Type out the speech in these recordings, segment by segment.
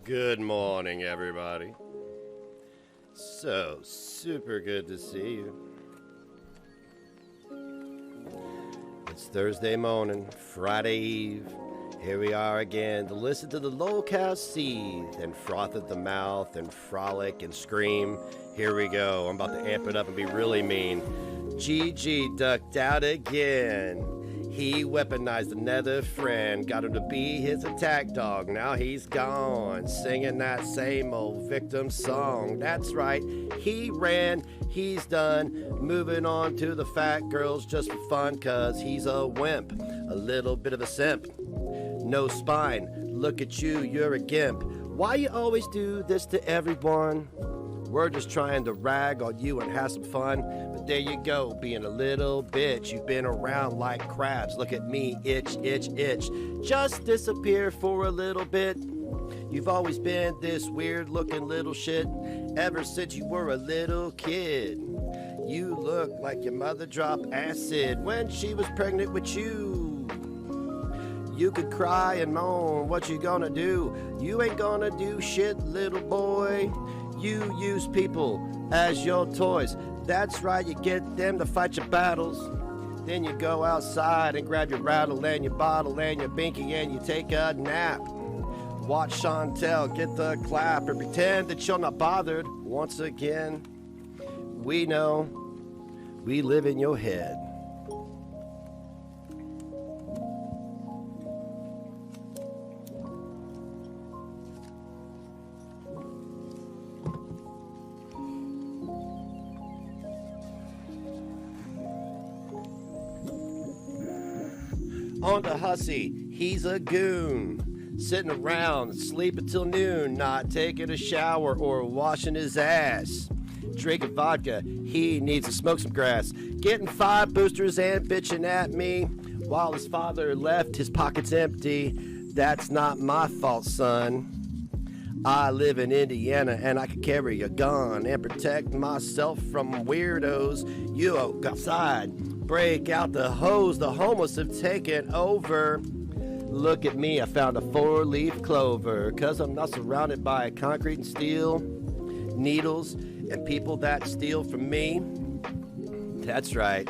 Good morning, everybody. So, super good to see you. It's Thursday morning, Friday Eve. Here we are again to listen to the locals seethe and froth at the mouth and frolic and scream. Here we go. I'm about to amp it up and be really mean. GG ducked out again. He weaponized another friend, got him to be his attack dog. Now he's gone, singing that same old victim song. That's right, he ran, he's done, moving on to the fat girls just for fun, cause he's a wimp, a little bit of a simp. No spine, look at you, you're a gimp. Why you always do this to everyone? We're just trying to rag on you and have some fun. But there you go, being a little bitch. You've been around like crabs. Look at me, itch, itch, itch. Just disappear for a little bit. You've always been this weird looking little shit ever since you were a little kid. You look like your mother dropped acid when she was pregnant with you. You could cry and moan, what you gonna do? You ain't gonna do shit, little boy. You use people as your toys. That's right, you get them to fight your battles. Then you go outside and grab your rattle and your bottle and your binky and you take a nap. Watch Chantel get the clap and pretend that you're not bothered. Once again, we know we live in your head. On to Hussy, he's a goon, sitting around, sleeping till noon, not taking a shower or washing his ass. Drinking vodka, he needs to smoke some grass. Getting 5 boosters and bitching at me, while his father left his pockets empty. That's not my fault, son. I live in Indiana and I can carry a gun and protect myself from weirdos. You go outside, break out the hose, the homeless have taken over. Look at me, I found a 4-leaf clover, cause I'm not surrounded by concrete and steel, needles, and people that steal from me. That's right.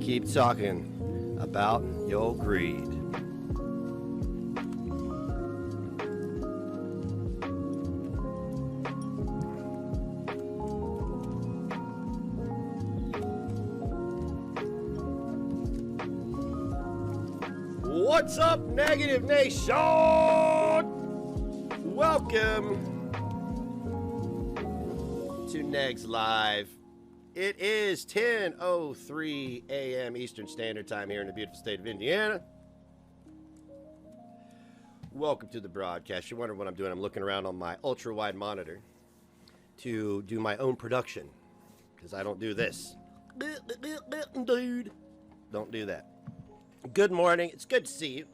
Keep talking about your greed. What's up, Negative Nation? Welcome to Negz Live. It is 10:03 a.m. Eastern Standard Time here in the beautiful state of Indiana. Welcome to the broadcast. You're wondering what I'm doing. I'm looking around on my ultra-wide monitor to do my own production because I don't do this. Dude, don't do that. Good morning. It's good to see you.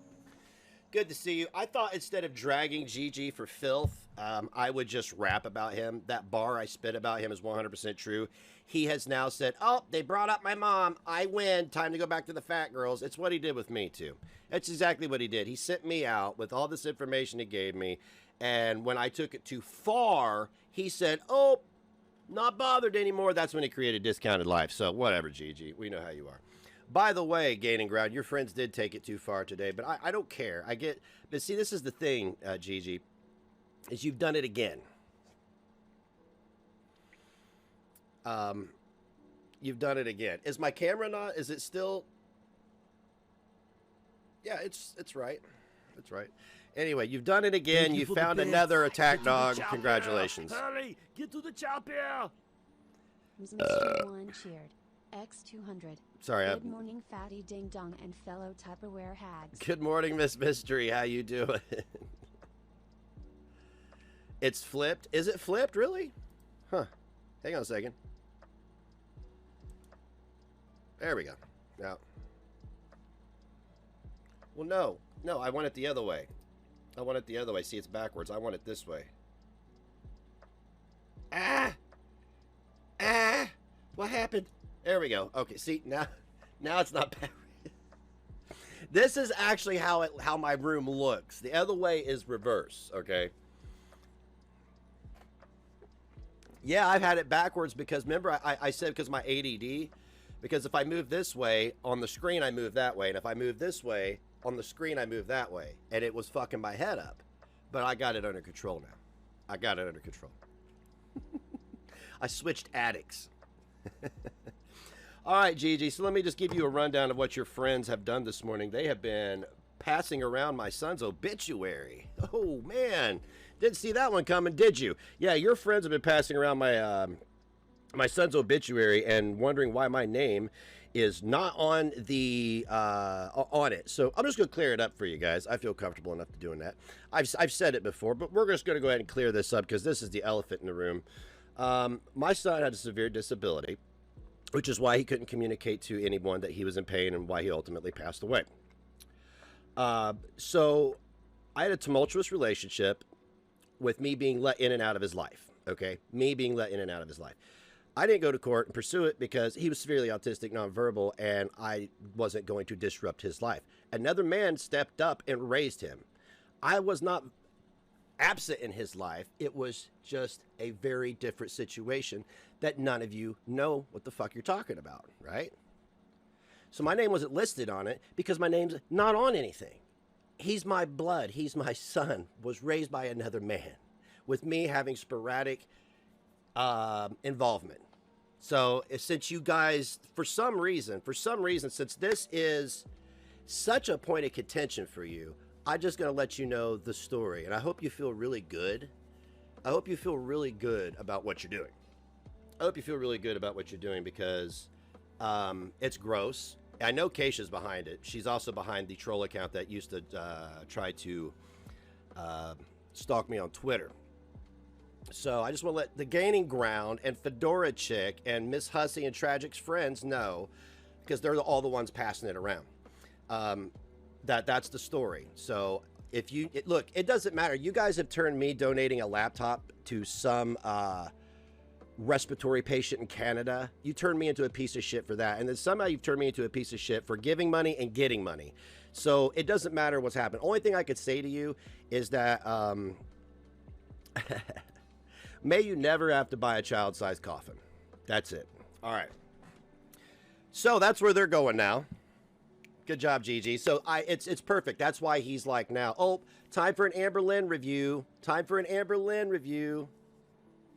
Good to see you. I thought instead of dragging GG for filth, I would just rap about him. That bar I spit about him is 100% true. He has now said, oh, they brought up my mom. I win. Time to go back to the fat girls. It's what he did with me, too. That's exactly what he did. He sent me out with all this information he gave me. And when I took it too far, he said, oh, not bothered anymore. That's when he created Discounted Life. So whatever, GG. We know how you are. By the way, Gaining Ground, your friends did take it too far today, but I don't care. But see, this is the thing, Gigi, is you've done it again. You've done it again. Is my camera not? Is it still? Yeah, it's right. It's right. Anyway, you've done it again. You found another attack dog. Congratulations. Hurry, get to the chopper. Mr. One cheered. X200. Sorry. Good morning, fatty ding dong and fellow Tupperware hags. Good morning, Miss Mystery. How you doing? It's flipped. Is it flipped, really? Huh. Hang on a second. There we go. Now. Well, no. No, I want it the other way. I want it the other way. See, it's backwards. I want it this way. Ah! Ah! What happened? There we go. Okay, see, now it's not bad. This is actually how my room looks. The other way is reverse, okay? Yeah, I've had it backwards because remember I said because my ADD, because if I move this way on the screen, I move that way. And if I move this way on the screen, I move that way. And it was fucking my head up. But I got it under control now. I got it under control. I switched addicts. All right, Gigi, so let me just give you a rundown of what your friends have done this morning. They have been passing around my son's obituary. Oh, man. Didn't see that one coming, did you? Yeah, your friends have been passing around my son's obituary and wondering why my name is not on the on it. So I'm just going to clear it up for you guys. I feel comfortable enough to doing that. I've said it before, but we're just going to go ahead and clear this up because this is the elephant in the room. My son had a severe disability, which is why he couldn't communicate to anyone that he was in pain and why he ultimately passed away. So I had a tumultuous relationship with me being let in and out of his life, okay? Me being let in and out of his life. I didn't go to court and pursue it because he was severely autistic, nonverbal, and I wasn't going to disrupt his life. Another man stepped up and raised him. I was not absent in his life. It was just a very different situation that none of you know what the fuck you're talking about, right? So my name wasn't listed on it because my name's not on anything. He's my blood. He's my son. Was raised by another man with me having sporadic involvement. So since you guys, for some reason, since this is such a point of contention for you, I'm just going to let you know the story. And I hope you feel really good. I hope you feel really good about what you're doing. I hope you feel really good about what you're doing because it's gross. I know Keisha's behind it. She's also behind the troll account that used to try to stalk me on Twitter. So I just want to let the Gaining Ground and Fedora Chick and Miss Hussey and Tragic's friends know, because they're all the ones passing it around, that's the story. So if you look, it doesn't matter. You guys have turned me donating a laptop to some respiratory patient in Canada. You turned me into a piece of shit for that. And then somehow you've turned me into a piece of shit for giving money and getting money. So it doesn't matter what's happened. Only thing I could say to you is that may you never have to buy a child-sized coffin. That's it. All right. So that's where they're going now. Good job, Gigi. So it's perfect. That's why he's like now, oh, time for an Amber Lynn review. Time for an Amber Lynn review.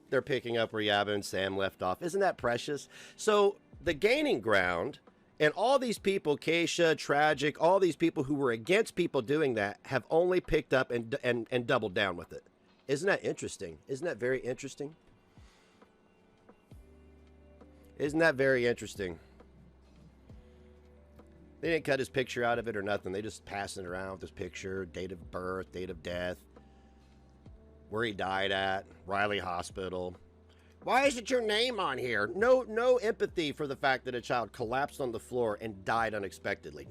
They're picking up where Yabba and Sam left off. Isn't that precious? So the Gaining Ground and all these people, Keisha, Tragic, all these people who were against people doing that have only picked up and doubled down with it. Isn't that interesting? Isn't that very interesting? Isn't that very interesting? They didn't cut his picture out of it or nothing. They just passing it around with his picture, date of birth, date of death, where he died at, Riley Hospital. Why isn't your name on here? No empathy for the fact that a child collapsed on the floor and died unexpectedly.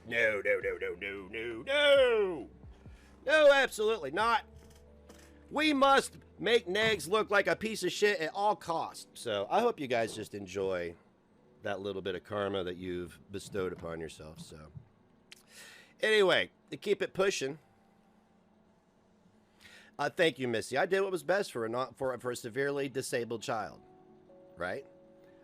No, absolutely not. We must make Negz look like a piece of shit at all costs. So I hope you guys just enjoy that little bit of karma that you've bestowed upon yourself. So anyway, to keep it pushing. Thank you, Missy. I did what was best for a severely disabled child, right?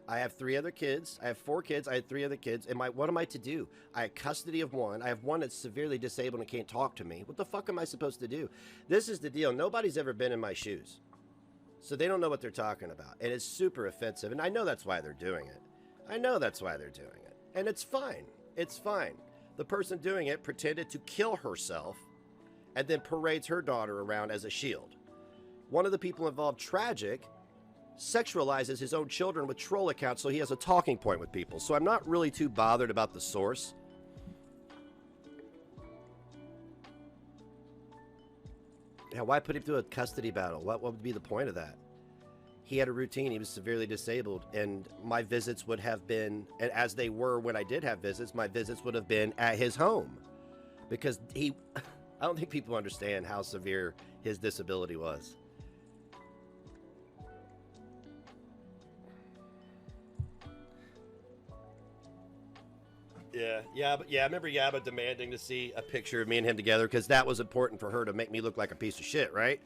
I have 3 other kids. I have 4 kids. I had 3 other kids. What am I to do? I have custody of one. I have one that's severely disabled and can't talk to me. What the fuck am I supposed to do? This is the deal. Nobody's ever been in my shoes. So they don't know what they're talking about. And it's super offensive. And I know that's why they're doing it. And it's fine. It's fine. The person doing it pretended to kill herself and then parades her daughter around as a shield. One of the people involved, Tragic, sexualizes his own children with troll accounts so he has a talking point with people. So I'm not really too bothered about the source. Yeah, why put him through a custody battle? What would be the point of that? He had a routine. He was severely disabled, and my visits would have been, and as they were when I did have visits, my visits would have been at his home. Because I don't think people understand how severe his disability was. Yeah. I remember Yabba demanding to see a picture of me and him together because that was important for her to make me look like a piece of shit, right?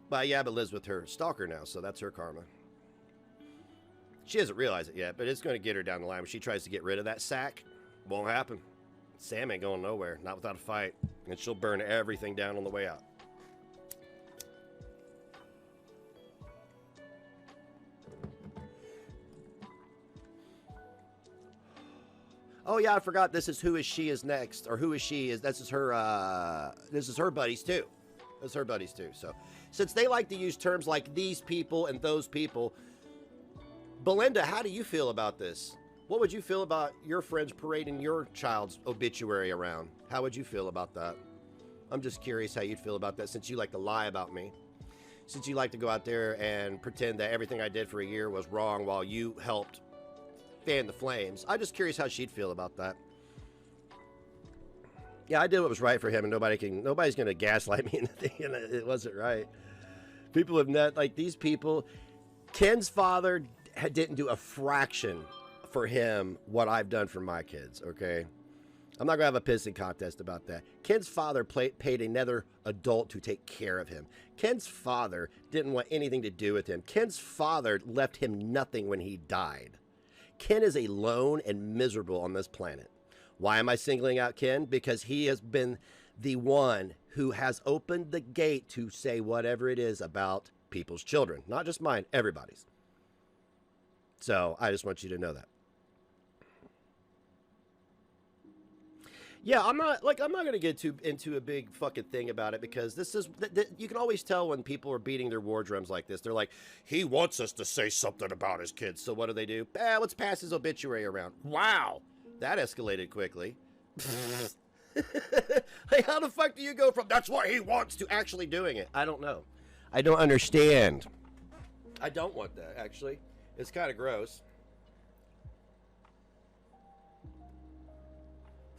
But yeah, but lives with her stalker now, so that's her karma. She doesn't realize it yet, but it's going to get her down the line. When she tries to get rid of that sack, won't happen. Sam ain't going nowhere, not without a fight. And she'll burn everything down on the way out. Oh yeah, I forgot. This is Who Is She is next, or Who Is She is. This is her buddies too. This is her buddies too. So, since they like to use terms like these people and those people, Belinda, how do you feel about this? What would you feel about your friends parading your child's obituary around? How would you feel about that? I'm just curious how you'd feel about that, since you like to lie about me. Since you like to go out there and pretend that everything I did for a year was wrong while you helped fan the flames. I'm just curious how she'd feel about that. Yeah, I did what was right for him, and nobody's gonna gaslight me into thinking that it wasn't right. People have not, like these people. Ken's father didn't do a fraction for him what I've done for my kids, okay? I'm not gonna have a pissing contest about that. Ken's father paid another adult to take care of him. Ken's father didn't want anything to do with him. Ken's father left him nothing when he died. Ken is alone and miserable on this planet. Why am I singling out Ken? Because he has been the one who has opened the gate to say whatever it is about people's children. Not just mine, everybody's. So I just want you to know that. Yeah, I'm not going to get into a big fucking thing about it, because this is, you can always tell when people are beating their war drums like this. They're like, he wants us to say something about his kids. So what do? Let's pass his obituary around. Wow. That escalated quickly. Like, how the fuck do you go from that's what he wants to actually doing it? I don't know. I don't understand. I don't want that, actually. It's kind of gross.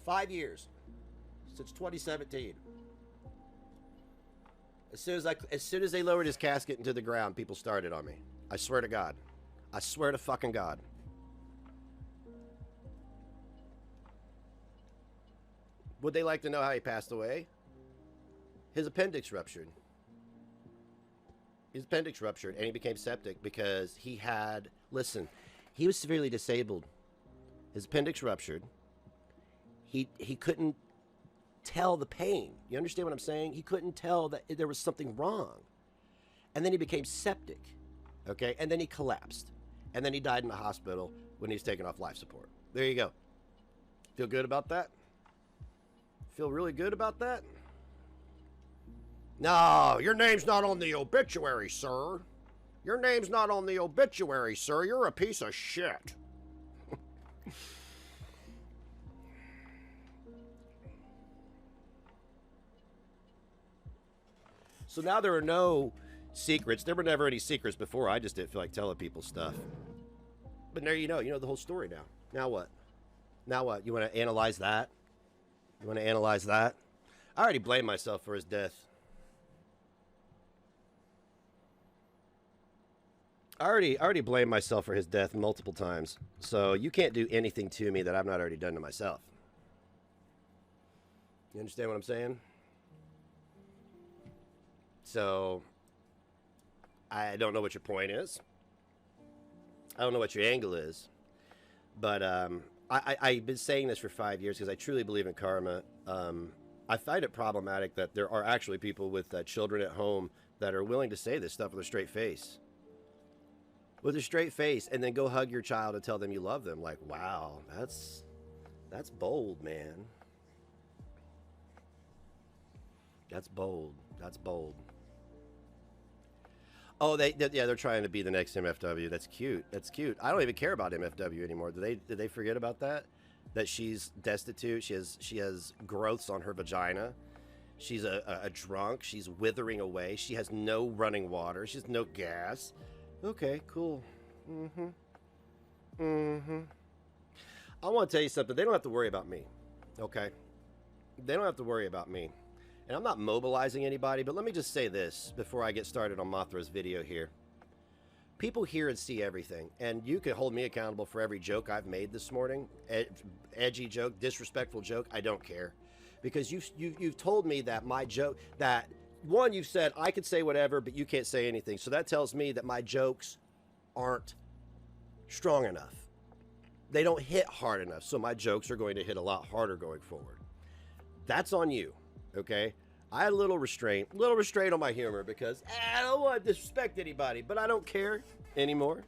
5 years since 2017. As soon as they lowered his casket into the ground, people started on me. I swear to God. I swear to fucking God. Would they like to know how he passed away? His appendix ruptured. His appendix ruptured, and he became septic because he had, listen, he was severely disabled. His appendix ruptured. He couldn't tell the pain. You understand what I'm saying? He couldn't tell that there was something wrong. And then he became septic, okay? And then he collapsed. And then he died in the hospital when he was taken off life support. There you go. Feel good about that? Feel really good about that? No, your name's not on the obituary, sir. Your name's not on the obituary, sir. You're a piece of shit. So now there are no secrets. There were never any secrets before. I just didn't feel like telling people stuff. But there you know the whole story now. Now what? Now what? You want to analyze that? You want to analyze that? I already blamed myself for his death. I already blamed myself for his death multiple times. So you can't do anything to me that I've not already done to myself. You understand what I'm saying? So, I don't know what your point is. I don't know what your angle is. But I've been saying this for 5 years because I truly believe in karma. I find it problematic that there are actually people with children at home that are willing to say this stuff with a straight face. With a straight face, and then go hug your child and tell them you love them. Like, wow, that's bold, man. That's bold. That's bold. Oh, they're trying to be the next MFW. That's cute. That's cute. I don't even care about MFW anymore. Did they forget about that? That she's destitute. She has growths on her vagina. She's a drunk. She's withering away. She has no running water. She has no gas. Okay, cool. I want to tell you something. They don't have to worry about me. Okay? They don't have to worry about me. And I'm not mobilizing anybody, but let me just say this before I get started on Mothra's video here. People hear and see everything, and you can hold me accountable for every joke I've made this morning. Edgy joke, disrespectful joke, I don't care. Because you've told me that my joke, that one, you've said I could say whatever, but you can't say anything. So that tells me that my jokes aren't strong enough. They don't hit hard enough. So my jokes are going to hit a lot harder going forward. That's on you, okay? I had a little restraint on my humor because I don't want to disrespect anybody, but I don't care anymore.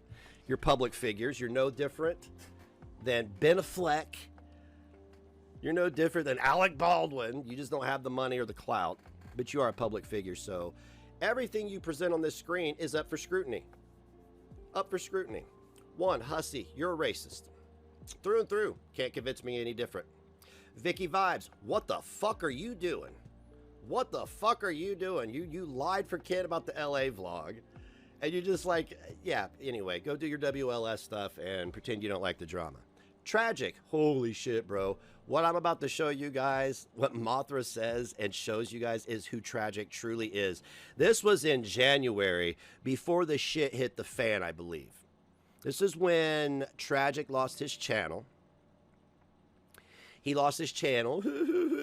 You're public figures. You're no different than Ben Affleck. You're no different than Alec Baldwin. You just don't have the money or the clout, but you are a public figure. So everything you present on this screen is up for scrutiny. Up for scrutiny. One, Hussy, you're a racist. Through and through. Can't convince me any different. Vicky Vibes, what the fuck are you doing? What the fuck are you doing? You lied for Kid about the LA vlog. And you're just like, yeah, anyway, go do your WLS stuff and pretend you don't like the drama. Tragic. Holy shit, bro. What I'm about to show you guys, what Mothra says and shows you guys is who Tragic truly is. This was in January before the shit hit the fan, I believe. This is when Tragic lost his channel. He lost his channel.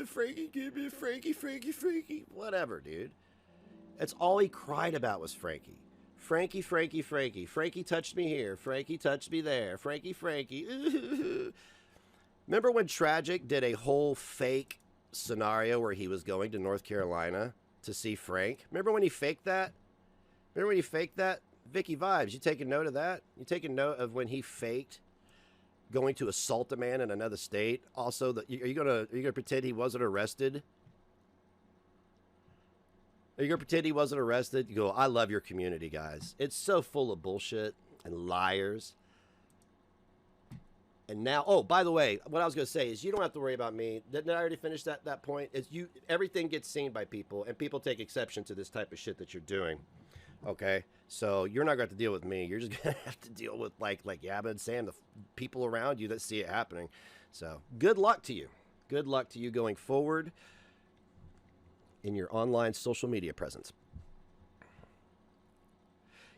Frankie, give me Frankie, Frankie, Frankie. Whatever, dude. That's all he cried about was Frankie. Frankie, Frankie, Frankie. Frankie touched me here. Frankie touched me there. Frankie, Frankie. Remember when Tragic did a whole fake scenario where he was going to North Carolina to see Frank? Remember when he faked that? Remember when he faked that? Vicky Vibes, you taking note of that? You taking note of when he faked going to assault a man in another state? Also, are you gonna pretend he wasn't arrested? Are you gonna pretend he wasn't arrested? You go, I love your community, guys. It's so full of bullshit and liars. And now, oh, by the way, what I was gonna say is you don't have to worry about me. Didn't I already finish that point? Is everything gets seen by people, and people take exception to this type of shit that you're doing. Okay, so you're not going to have to deal with me. You're just going to have to deal with like Yabba and Sam, the people around you that see it happening. So good luck to you. Good luck to you going forward in your online social media presence.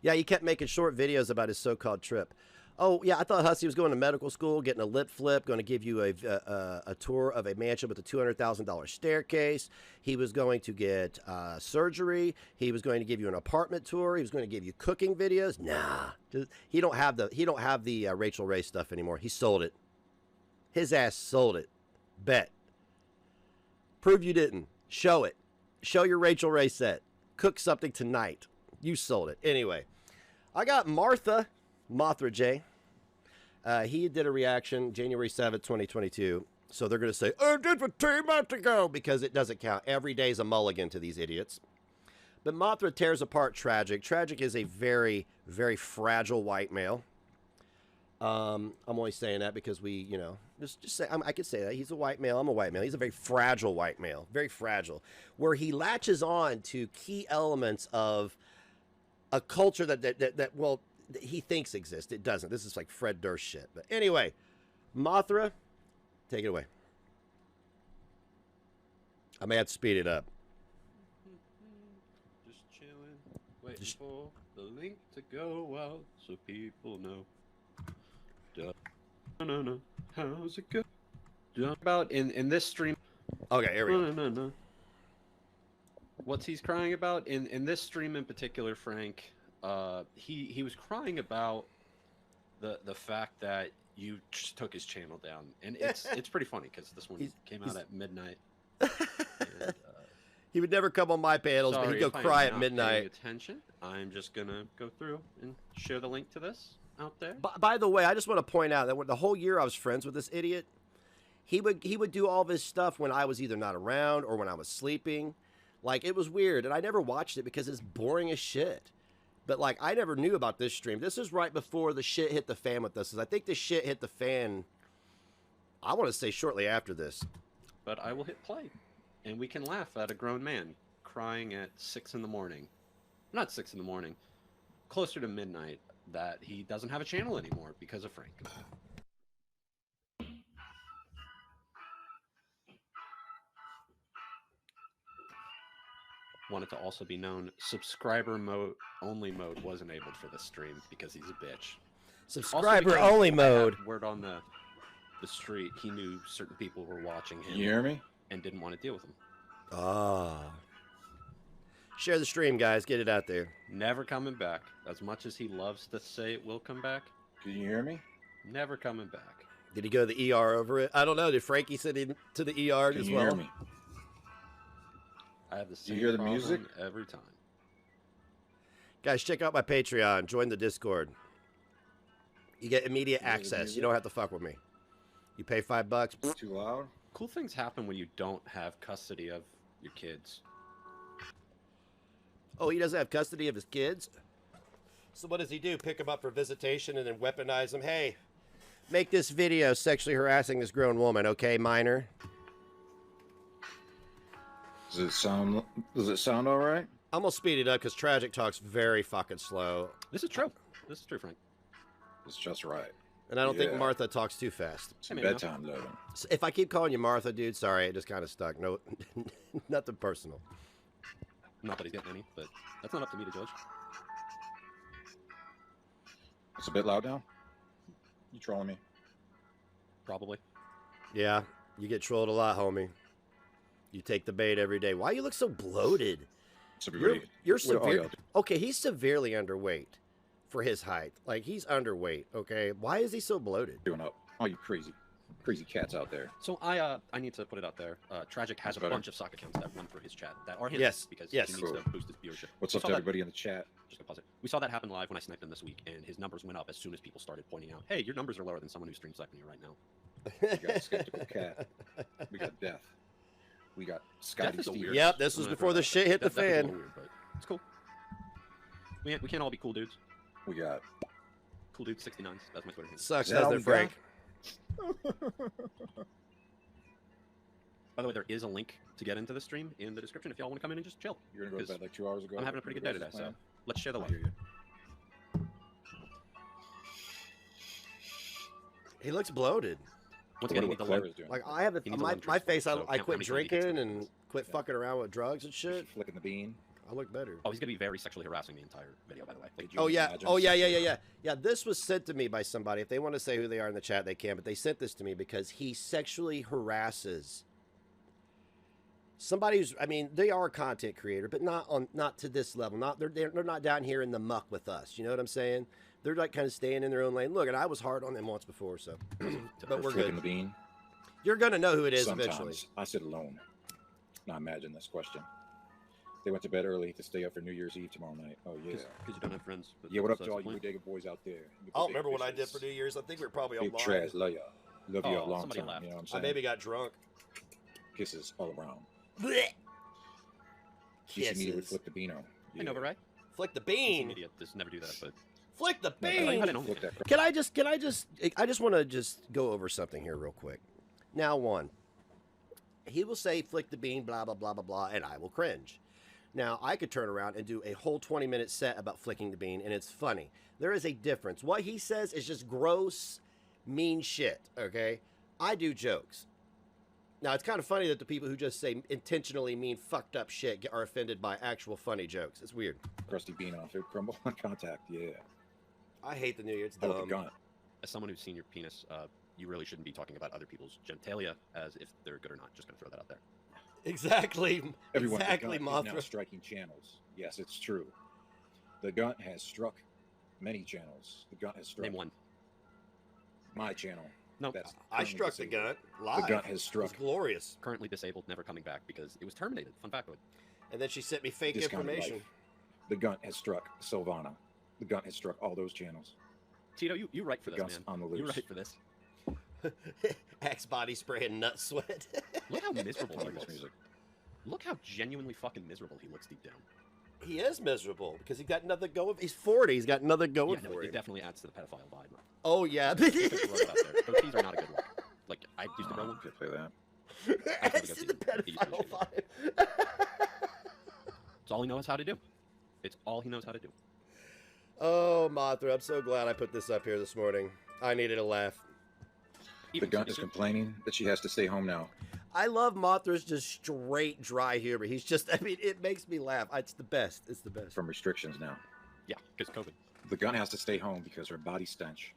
Yeah, he kept making short videos about his so-called trip. Oh, yeah, I thought Hussy was going to medical school, getting a lip flip, going to give you a tour of a mansion with a $200,000 staircase. He was going to get surgery. He was going to give you an apartment tour. He was going to give you cooking videos. Nah, he don't have the Rachel Ray stuff anymore. He sold it. His ass sold it. Bet. Prove you didn't. Show it. Show your Rachel Ray set. Cook something tonight. You sold it. Anyway, I got Mothra J. He did a reaction January 7th, 2022. So they're going to say, I did for 2 months ago, because it doesn't count. Every day is a mulligan to these idiots. But Mothra tears apart Tragic. Tragic is a very, very fragile white male. I'm only saying that because we, just say, I could say that. He's a white male. I'm a white male. He's a very fragile white male. Very fragile. Where he latches on to key elements of a culture that he thinks exists. It doesn't. This is like Fred Durst shit. But anyway, Mothra, take it away. I may have to speed it up. Just chilling, waiting for the link to go out so people know. No. How's it go? About in this stream. Okay, here we go. No. What's he's crying about in this stream in particular, Frank? He was crying about the fact that you just took his channel down, and it's pretty funny because this one came out at midnight. And, he would never come on my panels, but he'd go cry at midnight. Attention, I'm just gonna go through and share the link to this out there. By the way, I just want to point out that the whole year I was friends with this idiot, he would do all this stuff when I was either not around or when I was sleeping. Like, it was weird, and I never watched it because it's boring as shit. But, like, I never knew about this stream. This is right before the shit hit the fan with us. I think the shit hit the fan, I want to say, shortly after this. But I will hit play, and we can laugh at a grown man crying at 6 in the morning. Not 6 in the morning. Closer to midnight, that he doesn't have a channel anymore because of Frank. Want it to also be known, subscriber mode only mode was enabled for this stream because he's a bitch. Subscriber only mode. Word on the street, he knew certain people were watching him. You hear me? And didn't want to deal with him. Ah. Share the stream, guys. Get it out there. Never coming back. As much as he loves to say it will come back, Can you hear me? never coming back. Did he go to the ER over it? I don't know. Did Frankie send him to the ER Can as you well? hear me? I have the same hear the problem music? every time. Guys, check out my Patreon. Join the Discord. You get immediate You hear the access. You music? don't have to fuck with me. You pay $5. Too loud? Cool things happen when you don't have custody of your kids. Oh, he doesn't have custody of his kids? So what does he do? Pick them up for visitation and then weaponize them? Hey, make this video sexually harassing this grown woman, okay, minor? Does it sound all right? I'm gonna speed it up because Tragic talks very fucking slow. This is true. This is true, Frank. It's just right. And I don't think Yeah. Martha talks too fast. Some I mean, bedtime living. So if I keep calling you Martha, dude, sorry, it just kind of stuck. No, nothing personal. Not that he's getting any, but that's not up to me to judge. It's a bit loud now. You trolling me? Probably. Yeah, you get trolled a lot, homie. You take the bait every day. Why you look so bloated? So You're what all severe. y'all do? Okay, he's severely underweight for his height. Like he's underweight. Okay, why is he so bloated? Doing up. All you crazy cats out there. So I need to put it out there. Tragic has That's a better. bunch of sock accounts that run through his chat that are his Yes, because yes. he needs Cool. to boost his viewership. What's We up saw to that- everybody in the chat? Just gonna pause it. We saw that happen live when I sniped him this week, and his numbers went up as soon as people started pointing out, "Hey, your numbers are lower than someone who's stream sniping you right now." We got Skeptical Cat. We got Death. We got Scotty is a Stevens. weird- Yep, this I'm was gonna before throw the that shit hit the Death is a little fan. weird, but it's cool. We can't all be cool dudes. We got Cool dude 69s. That's my Twitter handle. Sucks, Is that all doesn't it, we got? Frank? By the way, there is a link to get into the stream in the description if y'all want to come in and just chill. You're gonna go to 'Cause bed like 2 hours ago. I'm having a pretty good day today, so let's share the I love. hear you. He looks bloated. Once I again, wonder you need what the Claire link. is doing. Like I have He needs a my, lunch my or face. something, so I count quit how many times he gets drinking to and this. quit Yeah. fucking around with drugs and She's shit. flicking the bean. I look better. Oh, he's gonna be very sexually harassing the entire video, by the way. Like, Could you Oh yeah, imagine? oh yeah. Yeah, this was sent to me by somebody. If they want to say who they are in the chat, they can. But they sent this to me because he sexually harasses somebody who's. I mean, they are a content creator, but not to this level. They're not down here in the muck with us. You know what I'm saying? They're like kind of staying in their own lane. Look, and I was hard on them once before, so. But we're Flicking good. the bean. You're gonna know who it is Sometimes eventually. I sit alone. Now imagine this question. They went to bed early to stay up for New Year's Eve tomorrow night. Oh yeah. because you don't have friends. but Yeah, what up that's to all the you point. bodega boys out there? I don't remember what I did for New Year's. I think we were probably Big online. trash, love ya. Love you a Oh, long somebody time. laughed. You know what I'm I saying? maybe got drunk. Kisses all around. Blech. You should immediately Kisses. flip the beano. I know, but right? Flick the PC bean. media just never do that, but Flick the No, I thought you bean. had an Flip OnlyFans. that. Can I just want to just go over something here real quick. Now, one, he will say, flick the bean, blah, blah, blah, blah, blah, and I will cringe. Now, I could turn around and do a whole 20-minute set about flicking the bean, and it's funny. There is a difference. What he says is just gross, mean shit, okay? I do jokes. Now, it's kind of funny that the people who just say intentionally mean fucked up shit are offended by actual funny jokes. It's weird. Crusty bean off it. Crumble on contact. Yeah. I hate the New Year. It's Oh, the dumb. gun. As someone who's seen your penis, you really shouldn't be talking about other people's genitalia as if they're good or not. Just gonna throw that out there. Exactly. Everyone, exactly, the gun is now Mothra. striking channels. Yes, it's true. The gun has struck many channels. The gun has struck Name one. my channel. No, That's I currently struck the disabled. gun live. The gun has It was struck. glorious. currently disabled, never coming back because it was terminated. Fun factoid. And then she sent me fake Discounted information. life. The gun has struck Silvana. The gun has struck all those channels. Tito, you right for The this, gun's man. on the You loose. right for this. Axe body spray and nut sweat. Look how miserable I he like this looks. music. Look how genuinely fucking miserable he looks deep down. He is miserable because he's got nothing going. He's 40. He's got nothing going Yeah, no, for it him. definitely adds to the pedophile vibe. Oh yeah. Just throw it out there. Those teas are not a good look. Like I used to roll them. Could play that. Adds to the pedophile vibe. It's all he knows how to do. It's all he knows how to do. Oh, Mothra, I'm so glad I put this up here this morning. I needed a laugh. The Even gun so- is complaining that she has to stay home now. I love Mothra's just straight dry humor. He's just, I mean, it makes me laugh. It's the best. It's the best. From restrictions now. Yeah, because COVID. The gun has to stay home because her body stench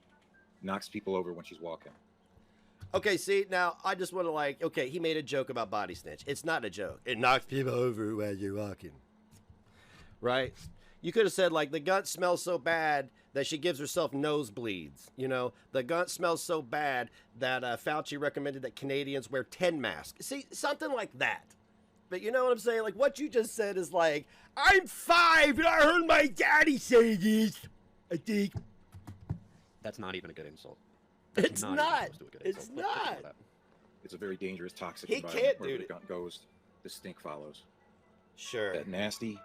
knocks people over when she's walking. Okay, see, now I just want to okay, he made a joke about body snitch. It's not a joke. It knocks people over while you're walking. right? You could have said, like, the gun smells so bad that she gives herself nosebleeds. You know, the gun smells so bad that Fauci recommended that Canadians wear 10 masks. See, something like that. But you know what I'm saying? Like, what you just said is like, I'm 5 and I heard my daddy say this. I think. That's not even a good insult. It's even not. close to a good It's insult. Let's not. ignore that. It's a very dangerous, toxic He environment can't where do the it. gun goes, the stink follows. Sure. That nasty,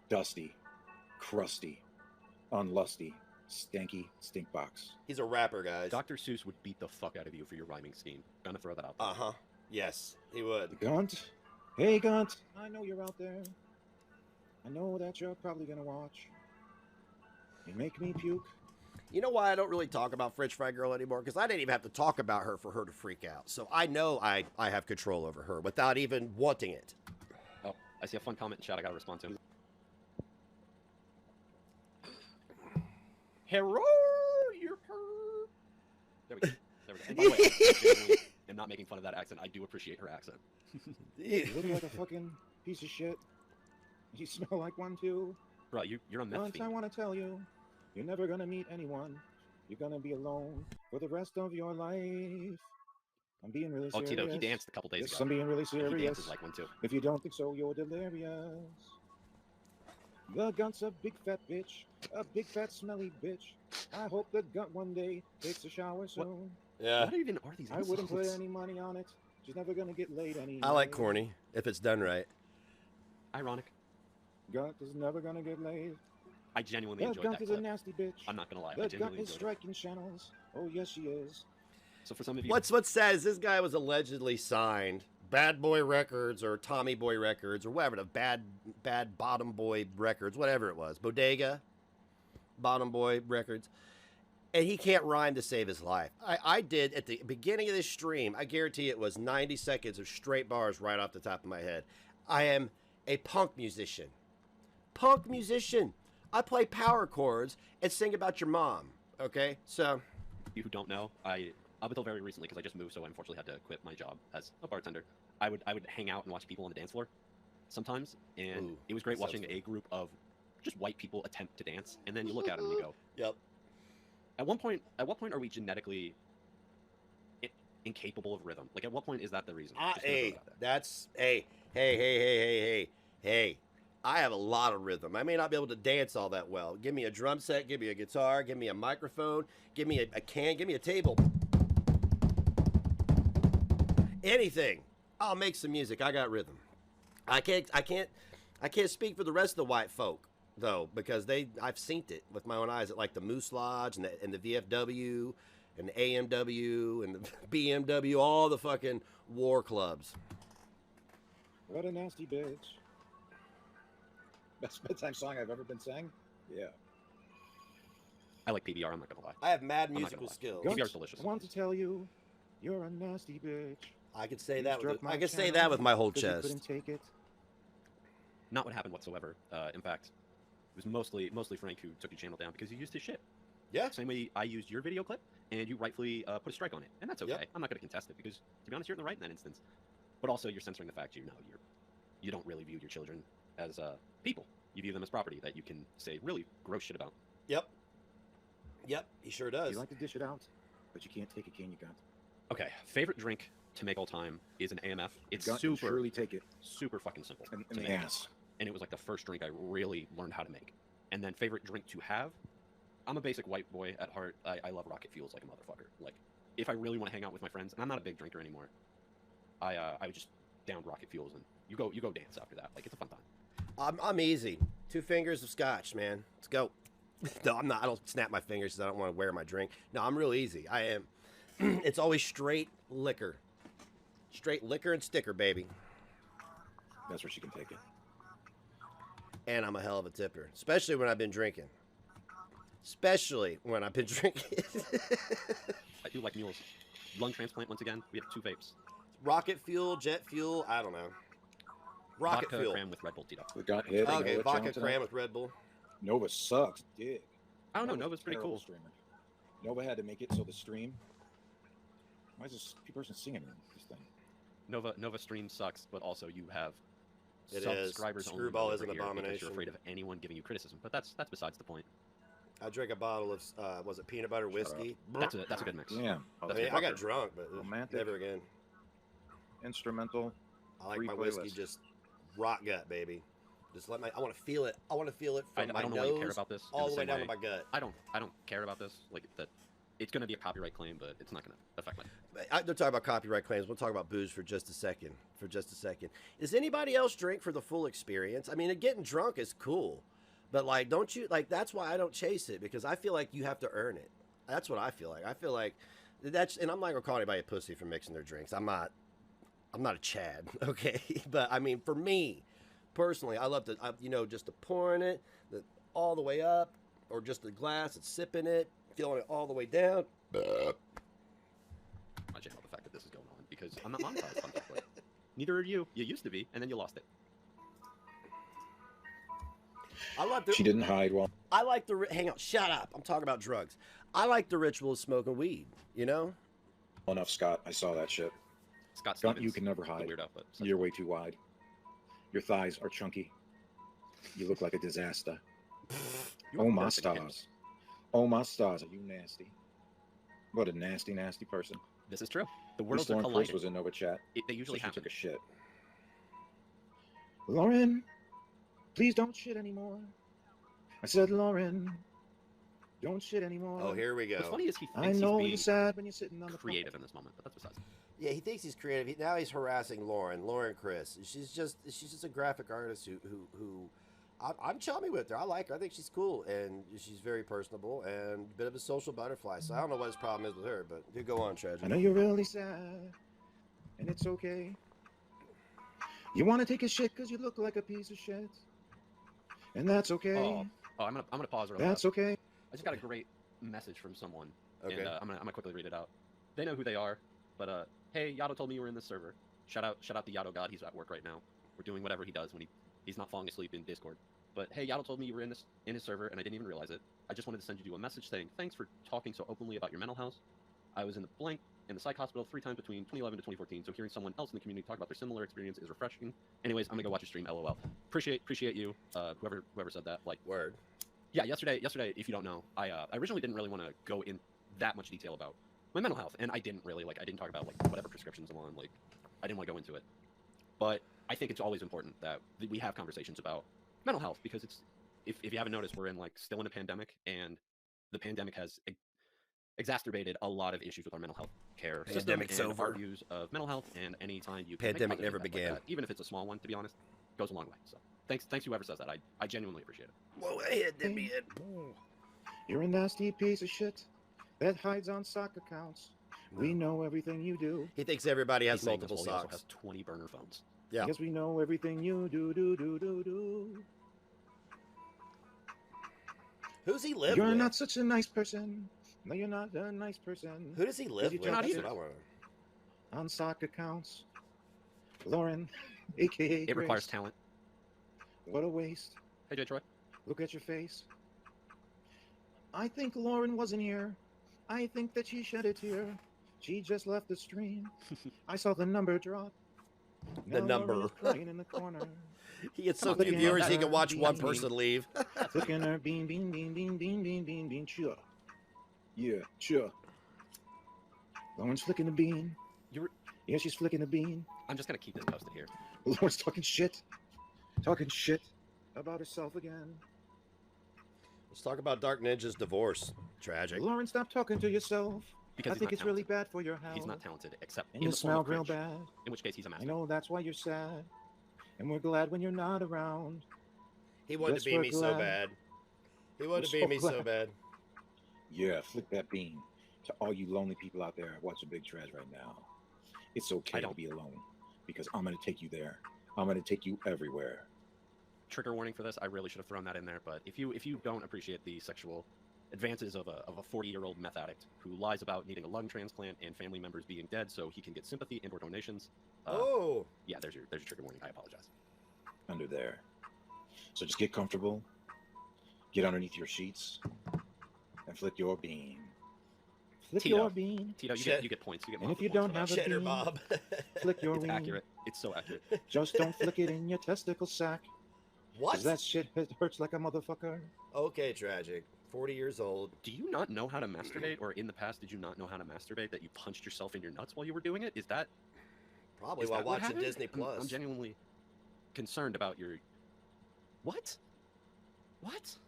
dusty, crusty, unlusty, stanky stink box. He's a rapper, guys. Dr. Seuss would beat the fuck out of you for your rhyming scheme. Gonna throw that out there. Uh-huh. Yes, he would. Gunt, hey Gunt, I know you're out there. I know that you're probably gonna watch. You make me puke. You know why I don't really talk about French Fry Girl anymore? Because I didn't even have to talk about her for her to freak out. So I know I have control over her without even wanting it. Oh, I see a fun comment in chat I gotta respond to. Hello, you're There we go. There we go. And by the way, I genuinely am not making fun of that accent. I do appreciate her accent. You look like a fucking piece of shit. You smell like one too. Bro, you're a meth Once I fiend. want to tell you, you're never gonna meet anyone. You're gonna be alone for the rest of your life. I'm being really Oh, serious. Tito, he danced a couple days Yes, ago. I'm being really And he serious. dances like one too. If you don't think so, you're delirious. The Gunt's a big fat bitch, a big fat smelly bitch. I hope the Gunt one day takes a shower soon. Yeah. What even are these I insults? wouldn't put any money on it. She's never gonna get laid anyway. I like corny, if it's done right. Ironic. Gunt is never gonna get laid. I genuinely The enjoyed Gunt that is a clip. nasty bitch. I'm not gonna lie. I The Gunt genuinely is enjoyed it. striking channels. Oh yes, she is. So for some of you, What's sad is this guy was allegedly signed Bad Boy Records or Tommy Boy Records or whatever, the bad Bottom Boy Records, whatever it was, Bodega, Bottom Boy Records, and he can't rhyme to save his life. I did at the beginning of this stream. I guarantee it was 90 seconds of straight bars right off the top of my head. I am a punk musician. Punk musician. I play power chords and sing about your mom. Okay, so you who don't know, up until very recently, because I just moved, so I unfortunately had to quit my job as a bartender. I would hang out and watch people on the dance floor sometimes, and Ooh, it was great that sounds watching fun. a group of just white people attempt to dance, and then you look at them and you go, yep. At what point are we genetically incapable of rhythm? Like, at what point is that the reason? Just gonna throw Hey, it out there. that's hey. I have a lot of rhythm. I may not be able to dance all that well. Give me a drum set, give me a guitar, give me a microphone, give me a can, give me a table. Anything. I'll make some music. I got rhythm. I can't speak for the rest of the white folk though, because I've seen it with my own eyes at like the Moose Lodge and the VFW and the AMW and the BMW, all the fucking war clubs. What a nasty bitch. Best bedtime song I've ever been sang? Yeah. I like PBR, I'm not gonna lie. I have mad not musical gonna lie. skills. Gunt- Gunt, PBR's delicious. I want to tell you, you're a nasty bitch. I could say You that. struck my I could say channel that with my whole 'cause you chest. couldn't take it. Not what happened whatsoever. In fact, it was mostly Frank who took your channel down because you used his shit. Yeah. Same way I used your video clip, and you rightfully put a strike on it, and that's okay. Yep. I'm not going to contest it because, to be honest, you're in the right in that instance. But also, you're censoring the fact you don't really view your children as people. You view them as property that you can say really gross shit about. Yep. He sure does. You like to dish it out, but you can't take a can you got. Okay, favorite drink to make all time is an AMF. It's Gunt can super surely take it super fucking simple in to the make. ass. And it was like the first drink I really learned how to make. And then favorite drink to have, I'm a basic white boy at heart. I love rocket fuels like a motherfucker. Like, if I really want to hang out with my friends, and I'm not a big drinker anymore, I would just down rocket fuels and you go dance after that. Like, it's a fun time. I'm easy. 2 fingers of scotch, man. Let's go. No, I'm not. I don't snap my fingers because I don't want to wear my drink. No, I'm real easy. I am. It's always straight liquor. Straight liquor and sticker, baby. That's where she can take it. And I'm a hell of a tipper, especially when I've been drinking. Especially when I've been drinking. I do like mules. Lung transplant once again. We have 2 vapes. Rocket fuel, jet fuel, I don't know. Rocket Vodka fuel. cram with Red Bull Tito. We got hit. Okay, Nova vodka channel cram tonight. with Red Bull. Nova sucks, dick. I don't know. Nova's Nova's pretty terrible cool. Streamer. Nova had to make it so the stream. Why is this person singing this thing? Nova stream sucks, but also you have It is. subscribers only Screwball mode is an over here because abomination. you're afraid of anyone giving you criticism. But that's besides the point. I drank a bottle of was it peanut butter whiskey? That's a good mix. Damn. I mean, I got drunk, but Romantic. never again. Instrumental. I like Free my whiskey playlist. just rot gut, baby. Just let my. I want to feel it. I want to feel it I from my don't know why you care nose about this. all in the way same down to way. my gut. I don't care about this. Like that, it's going to be a copyright claim, but it's not going to affect me. They're talking about copyright claims. We'll talk about booze for just a second. Does anybody else drink for the full experience? I mean, getting drunk is cool, but like, don't you like? That's why I don't chase it, because I feel like you have to earn it. That's what I feel like. I feel like that's, and I'm not gonna call anybody a pussy for mixing their drinks. I'm not a Chad, okay? But I mean, for me personally, I love to, just to pouring it all the way up, or just a glass and sipping it, feeling it all the way down. I check out the fact that this is going on because I'm not monetized on TikTok. Neither are you. You used to be, and then you lost it. I love the. She didn't hide well. I like the. Hang on, shut up. I'm talking about drugs. I like the ritual of smoking weed. You know. Enough, Scott. I saw that shit. Scott Don't, Stevens. you can never the hide. Weird outfit. You're way too wide. Your thighs are chunky. You look like a disaster. You Oh are my worse than him. stars. Oh my stars. Are you nasty? What a nasty, nasty person. This is true. The Miss worlds are Lauren Chris colliding. was in Nova Chat. They usually so she happen. took a shit. Lauren, please don't shit anymore. I said, Lauren, don't shit anymore. Oh, here we go. What's funny is he I thinks know he's you're sad when you're sitting on being the creative in this moment, but that's besides. Yeah, he thinks he's creative. Now he's harassing Lauren Chris. She's just a graphic artist who I'm chummy with her. I like her. I think she's cool, and she's very personable and a bit of a social butterfly. So I don't know what his problem is with her, but you go on, Tragic. I know you're really sad, and it's okay. You want to take a shit because you look like a piece of shit, and that's okay. Oh, I'm gonna pause real That's fast. okay. I just got a great message from someone, Okay. and I'm gonna quickly read it out. They know who they are, but hey, Yato told me you were in this server. Shout out to Yato God. He's at work right now. We're doing whatever he does when he's not falling asleep in Discord. But hey, Yato told me you were in his server, and I didn't even realize it. I just wanted to send you a message saying thanks for talking so openly about your mental health. I was in the psych hospital 3 times between 2011 to 2014, so hearing someone else in the community talk about their similar experience is refreshing. Anyways, I'm gonna go watch your stream. LOL. Appreciate you, whoever said that. Like, Word. yeah, yesterday, if you don't know, I originally didn't really want to go in that much detail about my mental health, and I didn't talk about like whatever prescriptions I'm on. Like, I didn't want to go into it. But I think it's always important that we have conversations about mental health, because it's if you haven't noticed, we're still in a pandemic, and the pandemic has exacerbated a lot of issues with our mental health care system Pandemic's and over. our views of mental health. And anytime you can make Pandemic positive never impact like began. that, even if it's a small one, to be honest, goes a long way. So thanks whoever says that. I genuinely appreciate it. Whoa, ahead, did me in. You're a nasty piece of shit that hides on sock accounts. We know everything you do. He thinks everybody has He's saying this multiple while he also socks. has 20 burner phones. Yeah. Yes, we know everything you do. Who's he live You're with? not such a nice person. No, you're not a nice person. Who does he live you with? not That's either. what I want to know. On sock accounts. Lauren, aka It requires Grace. talent. What a waste. Hey, J. Troy. Look at your face. I think Lauren wasn't here. I think that she shed a tear. She just left the stream. I saw the number drop. The Now number. Lauren is crying in the corner. He gets so Come on, few man. viewers he That- can watch one that- person leave. Look in her bean, cheer. Yeah, cheer. Lauren's flicking the bean. Yeah, she's flicking the bean. I'm just gonna keep this posted here. Lauren's talking shit about herself again. Let's talk about Dark Ninja's divorce. Tragic. Lauren, stop talking to yourself. Because I he's think not it's really talented. bad for your health. He's not talented, except And in you the form smell of real cringe, bad. in which case he's a I master. know that's why you're sad. And we're glad when you're not around. He wanted Yes, to be we're me so glad. bad. He wanted to We're be so me so glad. bad. Yeah, flick that bean. To all you lonely people out there watching Big Trash right now. It's okay I to don't. be alone. Because I'm going to take you there. I'm going to take you everywhere. Trigger warning for this. I really should have thrown that in there. But if you don't appreciate the sexual advances of a 40-year-old meth addict who lies about needing a lung transplant and family members being dead so he can get sympathy and/or donations, Oh. yeah, there's your trigger warning. I apologize. Under there. So just get comfortable. Get underneath your sheets. And flick your bean. Flick Tito. your bean. Tito, you Shit. get points. You get And if multiple you points don't for that. have a Cheddar bean, Bob. flick your It's wing. accurate. It's so accurate. Just don't flick it in your testicle sack. What? 'Cause that shit hurts like a motherfucker. Okay, tragic. 40 years old. Do you not know how to masturbate, or in the past did you not know how to masturbate? That you punched yourself in your nuts while you were doing it? Is that Probably is while that what watching happened? Disney Plus. I'm genuinely concerned about your. What? What?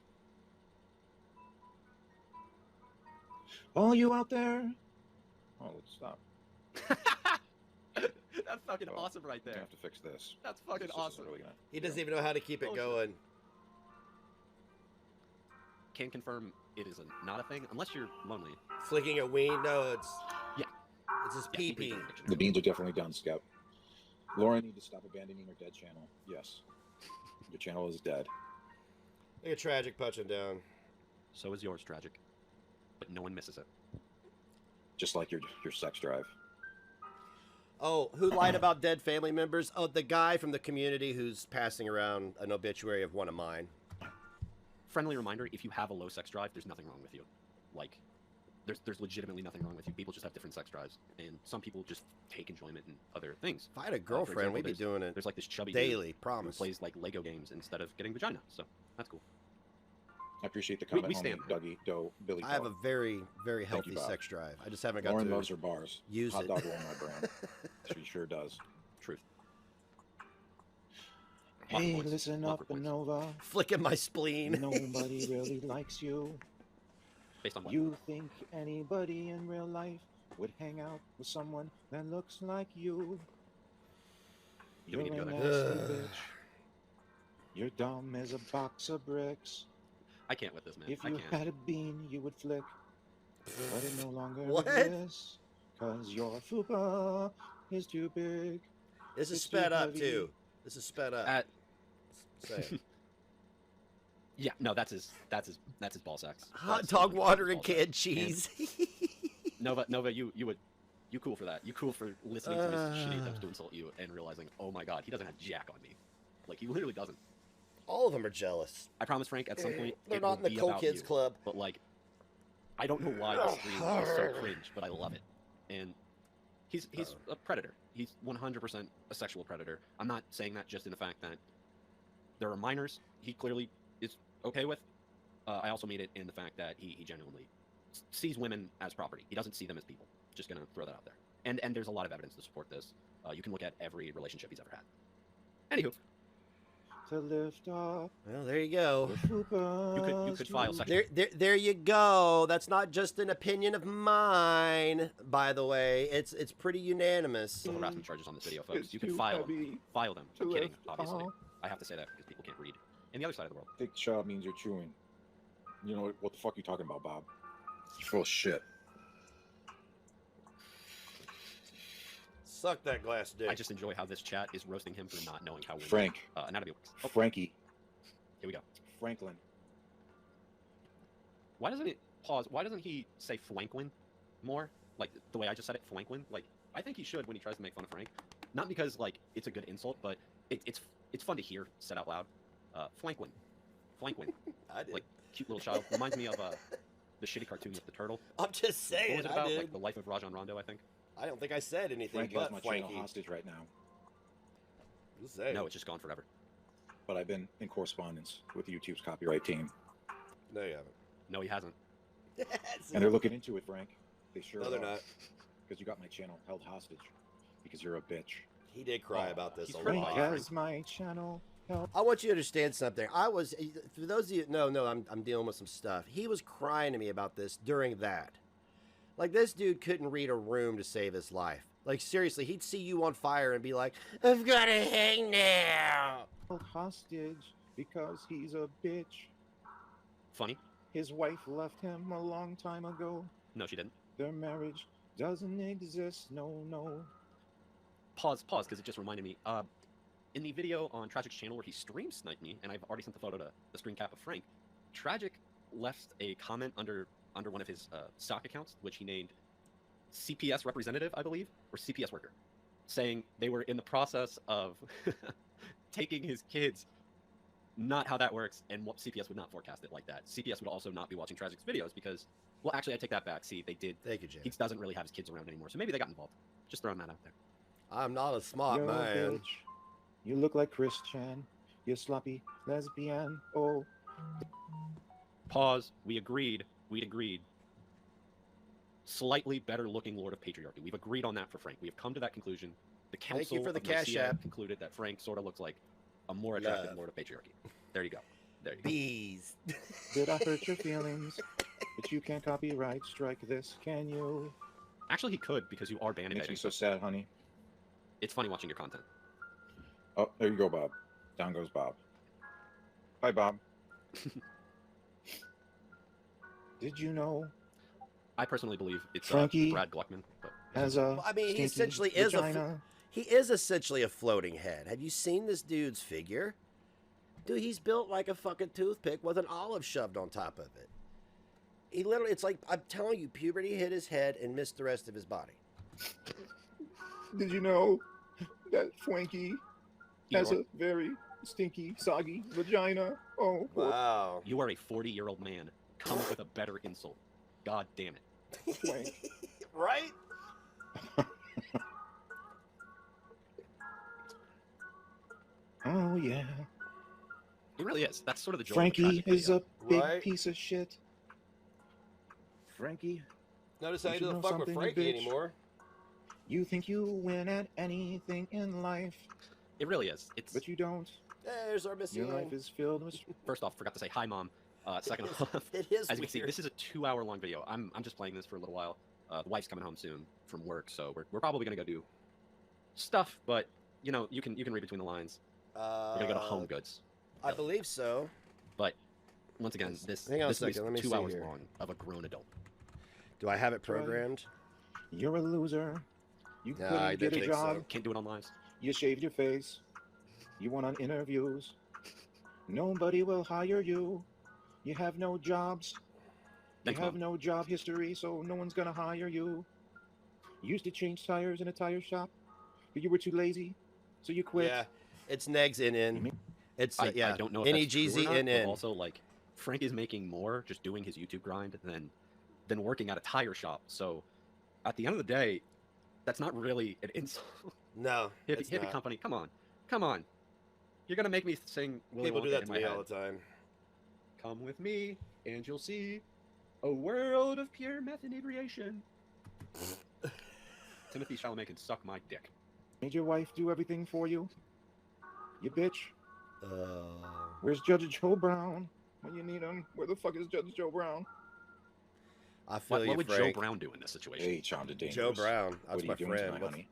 All you out there. Oh, let's stop. That's fucking Well, awesome right I there. have to fix this. That's fucking This isn't awesome. really gonna- He doesn't even know how to keep it Oh, shit. going. Can confirm it is not a thing unless you're lonely. Flicking a ween? No, it's. Yeah. It's his Yeah, pee deeply pee. dark fiction. The beans are definitely done, Scout. Laura need to stop abandoning her dead channel. Yes. Your channel is dead. Look at tragic punching down. So is yours tragic, but no one misses it. Just like your sex drive. Oh, who lied about dead family members? Oh, the guy from the community who's passing around an obituary of one of mine. Friendly reminder: if you have a low sex drive, there's nothing wrong with you. Like, there's legitimately nothing wrong with you. People just have different sex drives, and some people just take enjoyment in other things. If I had a For girlfriend, example, we'd be doing it There's like this chubby daily, dude who promise. plays like Lego games instead of getting vagina, so that's cool. I appreciate the We- comment, we homie, stand. Dougie, Doe, Billy. I have a Dog. very, very Thank you, healthy Bob. sex drive. I just haven't got Lauren to loves her bars. use Hot it. dog roll my brand. She sure does. Truth. Hey, points. listen Locker up, points. Nova. Flicking my spleen. Nobody really likes you. Based on what? You think anybody in real life would hang out with someone that looks like you? Do we You're need to a go nasty there? bitch. You're dumb as a box of bricks. I can't with this, man. If I you can't. had a bean, you would flick. But it no longer What? exists. Cause your fupa is too big. This is It's sped too up, heavy. too. This is sped up. At Say it. yeah, no, that's his ball sacks. Hot That's dog 100% water his and ball canned sacks. cheese. Nova, you cool for that. You cool for listening to his shitty attempts to insult you and realizing, oh my god, he doesn't have jack on me. Like, he literally doesn't. All of them are jealous. I promise, Frank, at some point, They're it not will in the be Cool about Kids you. Club. But, like, I don't know why the stream is so cringe, but I love it. And he's a predator. He's 100% a sexual predator. I'm not saying that just in the fact that there are minors he clearly is okay with. I also made it in the fact that he genuinely sees women as property. He doesn't see them as people. Just gonna throw that out there. And there's a lot of evidence to support this. You can look at every relationship he's ever had. Anywho, To lift up Well, there you go. the fupas. you could file sexual. There you go. That's not just an opinion of mine, by the way. It's pretty unanimous. Harassment charges on this video, folks. It's You can too file heavy them. to I'm kidding, lift obviously. up. I have to say that because people can't read. In the other side of the world. Thick child means you're chewing. You know what the fuck you talking about, Bob? You're full of shit. Suck that glass dick. I just enjoy how this chat is roasting him for not knowing how women, Frank. anatomy works. Oh, Frankie. here we go. Franklin. Why doesn't he say Flankwin more? Like the way I just said it, Flankwin? Like, I think he should when he tries to make fun of Frank. Not because, like, it's a good insult, but it's fun to hear said out loud. Flankwin. Flankwin. I did. Like, cute little child. Reminds me of the shitty cartoon with the turtle. I'm just What saying. was it I about? did. Like, the life of Rajon Rondo, I think? I don't think I said anything Frankie has but my channel Flanky. hostage right now. Just saying. No, it's just gone forever. But I've been in correspondence with YouTube's copyright team. No, you haven't. No, he hasn't. And they're looking into it, Frank. They sure No, they're are. not. Because you got my channel held hostage. Because you're a bitch. He did cry Oh, about this he's a Frank lot. Frank has my channel held. I want you to understand something. For those of you, no, I'm dealing with some stuff. He was crying to me about this during that. Like, this dude couldn't read a room to save his life. Like, seriously, he'd see you on fire and be like, I've got to hang now. Held hostage because he's a bitch. Funny? His wife left him a long time ago. No, she didn't. Their marriage doesn't exist. No. Pause, because it just reminded me. In the video on Tragic's channel where he stream sniped me, and I've already sent the photo to the screen cap of Frank, Tragic left a comment under one of his stock accounts, which he named CPS representative, I believe, or CPS worker, saying they were in the process of taking his kid's not how that works, and what CPS would not forecast it like that. CPS would also not be watching Tragic's videos because, well, actually, I take that back. See, they did. Thank you, Jay. He doesn't really have his kids around anymore, so maybe they got involved. Just throwing that out there. I'm not a smart Yo, man. bitch, you look like Christian. You sloppy lesbian. Oh, Pause. We agreed. We agreed. Slightly better looking Lord of Patriarchy. We've agreed on that for Frank. We have come to that conclusion. The Thank council you for the of Cash Nicaea App. concluded that Frank sort of looks like a more attractive Love. Lord of Patriarchy. There you go. There you go. Bees. did I hurt your feelings? But you can't copyright strike this, can you? Actually, he could because you are banned. Makes me so sad, honey. It's funny watching your content. Oh, there you go, Bob. Down goes Bob. Bye, Bob. Did you know I personally believe it's Frankie Brad Gluckman. But as a I mean, he stinky essentially is vagina? he is essentially a floating head. Have you seen this dude's figure? Dude, he's built like a fucking toothpick with an olive shoved on top of it. He literally, it's like, I'm telling you, puberty hit his head and missed the rest of his body. Did you know that Frankie has Eeyore. a very stinky, soggy vagina? Oh, Wow. You are a 40-year-old man. Come up with a better insult. God damn it. Frank. Right? Oh, yeah. It really is. That's sort of the joy Frankie of the Tragic is video. a big Right? piece of shit. Frankie, Notice You how he should doesn't know fuck with something, you Frankie bitch. anymore. you think you win at anything in life, It really is. It's but you don't. There's our missing Your life line. is filled with... First off, forgot to say hi, Mom. Second off, It is as you can see, weird. this is a 2-hour-long video. I'm just playing this for a little while. The wife's coming home soon from work, so we're probably gonna go do stuff. But you know, you can read between the lines. We're gonna go to Home Goods. I believe so. But once again, this Hang on a this second, let me 2 see hours here. long of a grown adult. Do I have it programmed? You're a loser. You Nah, couldn't I get didn't a think job. so. Can't do it on lives. You shaved your face. You went on interviews. Nobody will hire you. You have no jobs. Thanks, you have Mom. no job history, so no one's gonna hire you. You used to change tires in a tire shop, but you were too lazy, so you quit. Yeah. It's Negz in. It's, I yeah. don't know if that's true or N-E-G-Z not, but in. also, like, Frank is making more just doing his YouTube grind than working at a tire shop. So, at the end of the day, that's not really an insult. No, Hippie, it's hippie not. company, come on. You're gonna make me sing Willy People do Wonka that in to my me head. all the time. Come with me, and you'll see a world of pure meth inebriation. Timothy Chalamet can suck my dick. Made your wife do everything for you? You bitch. Uh, Where's Judge Joe Brown? When you need him, where the fuck is Judge Joe Brown? I feel What you, would Frank. Joe Brown do in this situation? Hey, Charmed and Dangerous. Joe Brown. What That's are my you doing friend. tonight, What's- honey?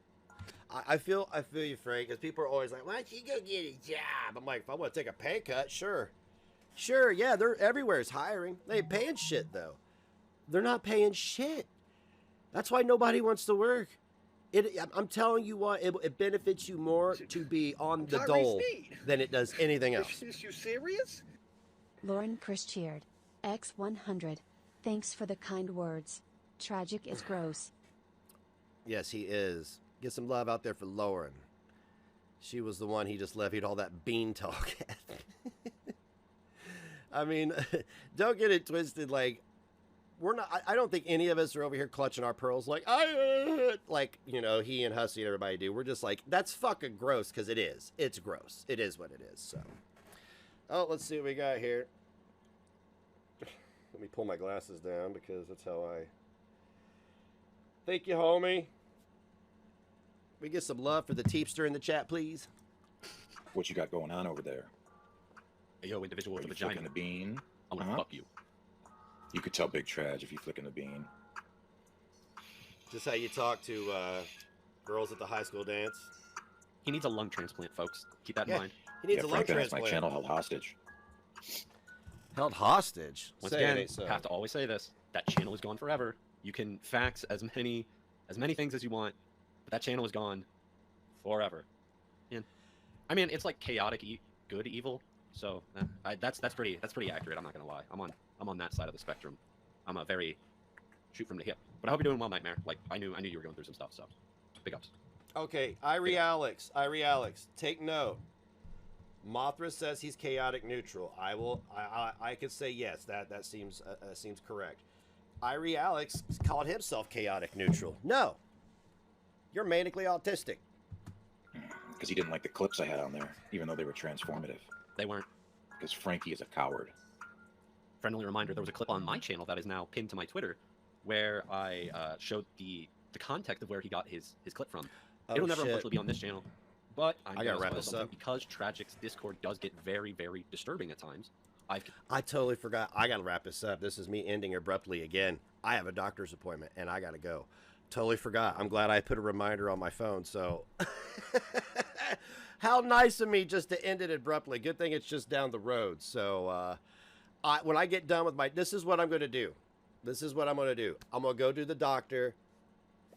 I feel you, Frank, because people are always like, why don't you go get a job? I'm like, if I want to take a pay cut, sure. Sure, yeah, they're everywhere's hiring. They ain't paying shit, though. They're not paying shit. That's why nobody wants to work. I'm telling you what, it benefits you more to be on the dole than it does anything else. Is you serious? Lauren Chris cheered. X100. Thanks for the kind words. Tragic is gross. Yes, he is. Get some love out there for Lauren. She was the one he just levied all that bean talk at. I mean, don't get it twisted. Like, we're not. I don't think any of us are over here clutching our pearls like like he and Hussey and everybody do. We're just like, that's fucking gross because it is. It's gross. It is what it is. So, oh, let's see what we got here. Let me pull my glasses down because that's how I. Thank you, homie. We get some love for the Teepster in the chat, please. What you got going on over there? Hey, yo, individual Are with a you vagina. flicking the bean? I'm gonna Uh-huh. fuck you. You could tell Big Trage if you flicking the bean. Just how you talk to girls at the high school dance. He needs a lung transplant, folks. Keep that in Yeah. mind. He needs a lung Frank has transplant. my channel held hostage. Held hostage. Once Say it again, ain't so. have to always say this: that channel is gone forever. You can fax as many things as you want, but that channel is gone forever. And I mean, it's like chaotic good evil. So that's pretty accurate. I'm not gonna lie. I'm on that side of the spectrum. I'm a very shoot from the hip. But I hope you're doing well, Nightmare. Like I knew you were going through some stuff. So big ups. Okay, Irie Alex, take note. Mothra says he's chaotic neutral. I could say yes. That seems correct. Irie Alex called himself chaotic neutral. No, you're manically autistic. Because he didn't like the clips I had on there, even though they were transformative. They weren't. Because Frankie is a coward. Friendly reminder: there was a clip on my channel that is now pinned to my Twitter, where I showed the context of where he got his clip from. Oh, It'll never shit. unfortunately be on this channel, but I gotta wrap this up because Tragic's Discord does get very, very disturbing at times. I totally forgot. I gotta wrap this up. This is me ending abruptly again. I have a doctor's appointment and I gotta go. Totally forgot. I'm glad I put a reminder on my phone. So, how nice of me just to end it abruptly. Good thing it's just down the road. So, when I get done with this is what I'm gonna do. This is what I'm gonna do. I'm gonna go do the doctor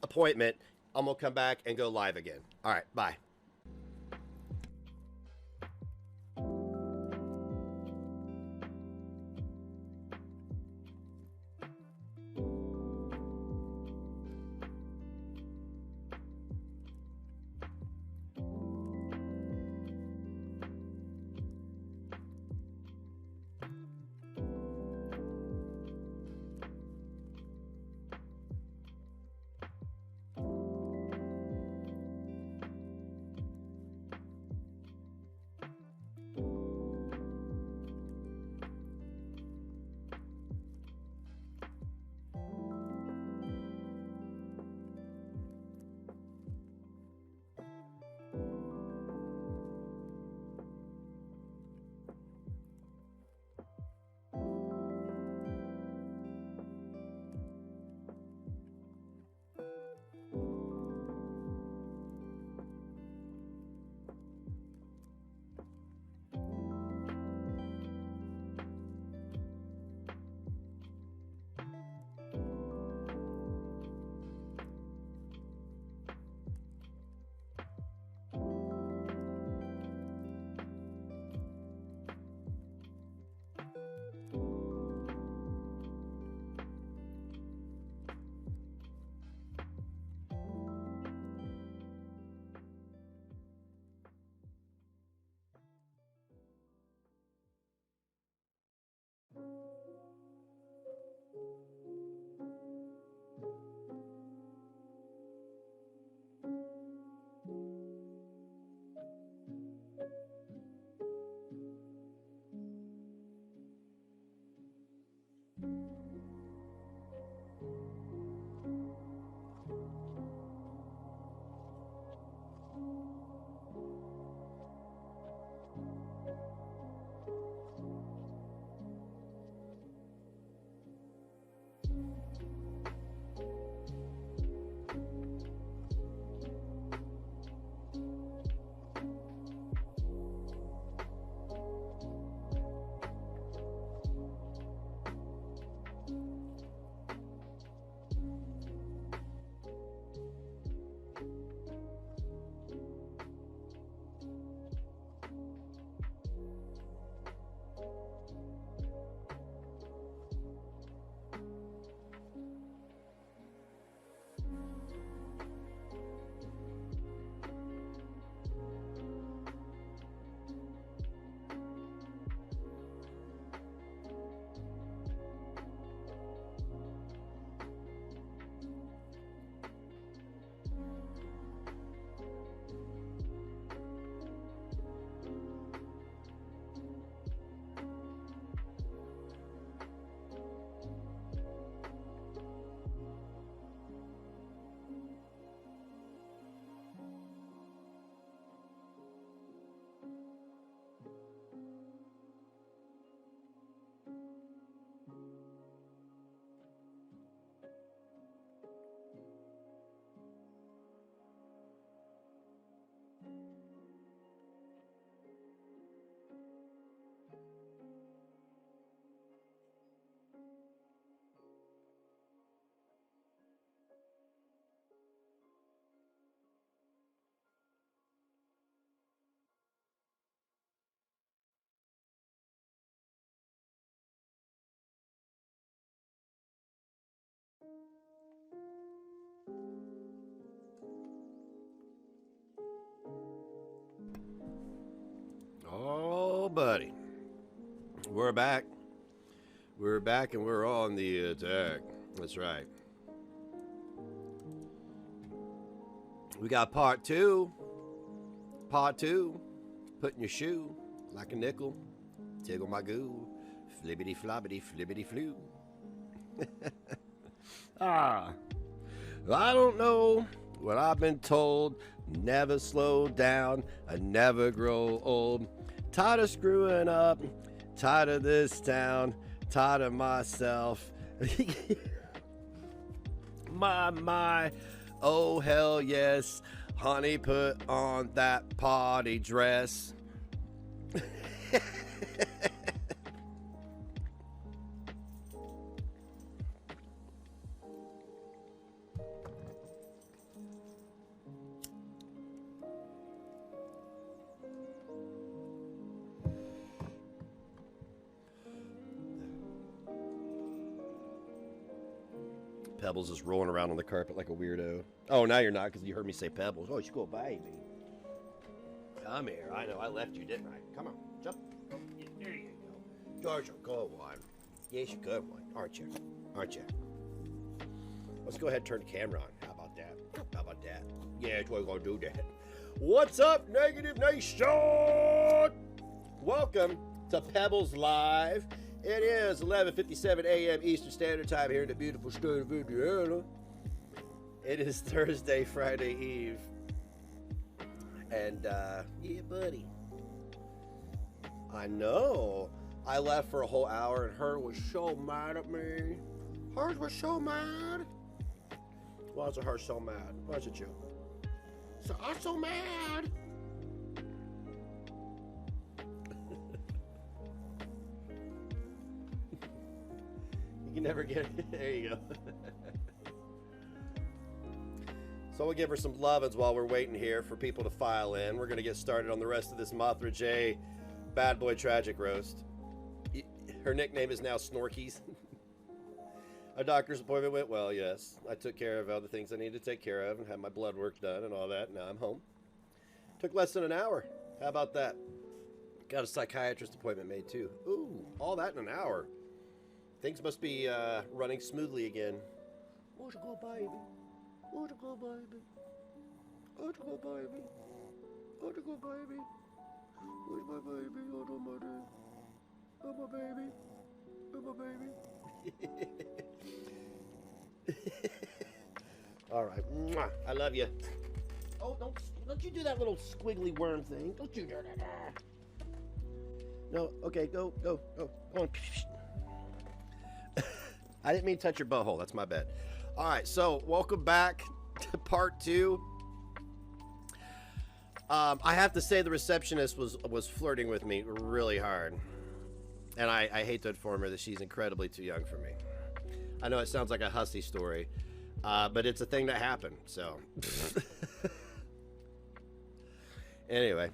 appointment. I'm gonna come back and go live again. All right, bye. buddy. We're back. We're back and we're on the attack. That's right. We got part two. Part two. Put in your shoe like a nickel. Tickle my goo. Flibbity flobbity flibbity flu. I don't know what I've been told. Never slow down. I never grow old. Tired of screwing up. Tired of this town. Tired of myself. My. Oh, hell yes. Honey, put on that party dress. Pebbles is rolling around on the carpet like a weirdo. Oh, now you're not because you heard me say Pebbles. Oh, you go, baby. Come here. I know. I left you, didn't I? Come on. Jump. Yeah, there you go. George, a good one. Yes, a good one. Aren't you? Aren't you? Let's go ahead and turn the camera on. How about that? How about that? Yeah, that's what we're going to do that. What's up, Negative Nation? Welcome to Pebbles Live. It is 11:57 a.m. Eastern Standard Time here in the beautiful state of Indiana. It is Thursday, Friday Eve. And, yeah, buddy. I know. I left for a whole hour and her was so mad at me. Hers was so mad. Why was her so mad? Why is it you? So I'm so mad. You can never get it. There you go. So we'll give her some lovin's while we're waiting here for people to file in. We're going to get started on the rest of this Mothra J Bad Boy Tragic Roast. Her nickname is now Snorkies. A doctor's appointment went well, yes. I took care of all the things I needed to take care of and had my blood work done and all that. Now I'm home. Took less than an hour. How about that? Got a psychiatrist appointment made too. Ooh, all that in an hour. Things must be running smoothly again. Where's go, baby? Where's go, baby? Where's go, baby? Where's go, baby? Where's my baby? Oh, my baby. Oh, my baby. Oh, my baby. All right. Mwah. I love you. Oh, don't you do that little squiggly worm thing. Don't you do that. No, okay, go. Go on. I didn't mean to touch your butthole. That's my bad. All right, so welcome back to part two. I have to say the receptionist was flirting with me really hard. And I hate to inform her that she's incredibly too young for me. I know it sounds like a hussy story, but it's a thing that happened, so. Anyway.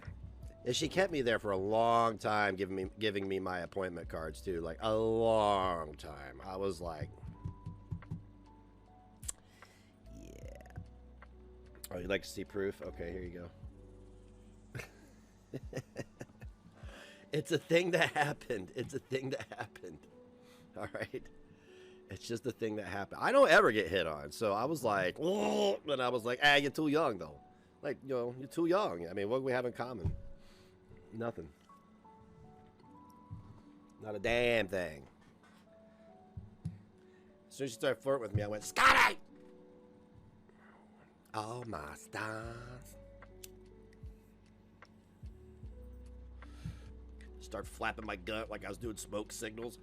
And she kept me there for a long time, giving me my appointment cards too, like a long time. I was like, yeah. Oh, you'd like to see proof? Okay, here you go. It's a thing that happened. It's a thing that happened. All right. It's just a thing that happened. I don't ever get hit on, so I was like, oh, and I was like, you're too young though. Like, you know, you're too young. I mean, what do we have in common? Nothing. Not a damn thing. As soon as she started flirting with me, I went, Scotty! Oh my stars. Start flapping my gut like I was doing smoke signals.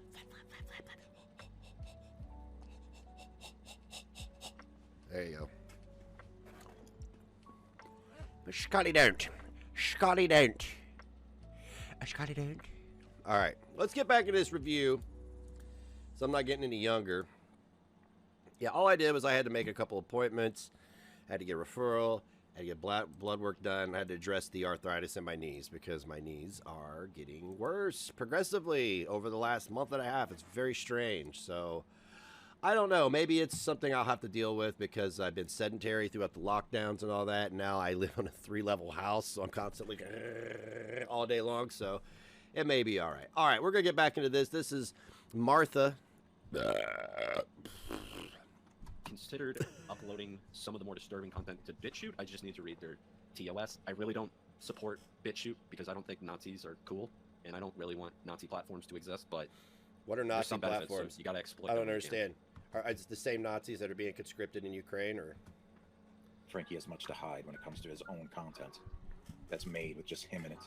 There you go. But Scotty don't. Scotty don't. Scotty don't. All right, let's get back into this review. So I'm not getting any younger. Yeah, all I did was I had to make a couple appointments. Had to get a referral. Had to get blood work done. I had to address the arthritis in my knees because my knees are getting worse progressively over the last month and a half. It's very strange. So I don't know. Maybe it's something I'll have to deal with because I've been sedentary throughout the lockdowns and all that. And now I live on a 3-level house, so I'm constantly all day long. So It may be all right. All right, we're going to get back into this. This is Martha. Considered uploading some of the more disturbing content to BitChute. I just need to read their TOS. I really don't support BitChute because I don't think Nazis are cool, and I don't really want Nazi platforms to exist, but What are there's Nazi some benefits, so platforms? you gotta exploit I them don't when you can. understand. Are it's the same Nazis that are being conscripted in Ukraine, or? Frankie has much to hide when it comes to his own content. That's made with just him in it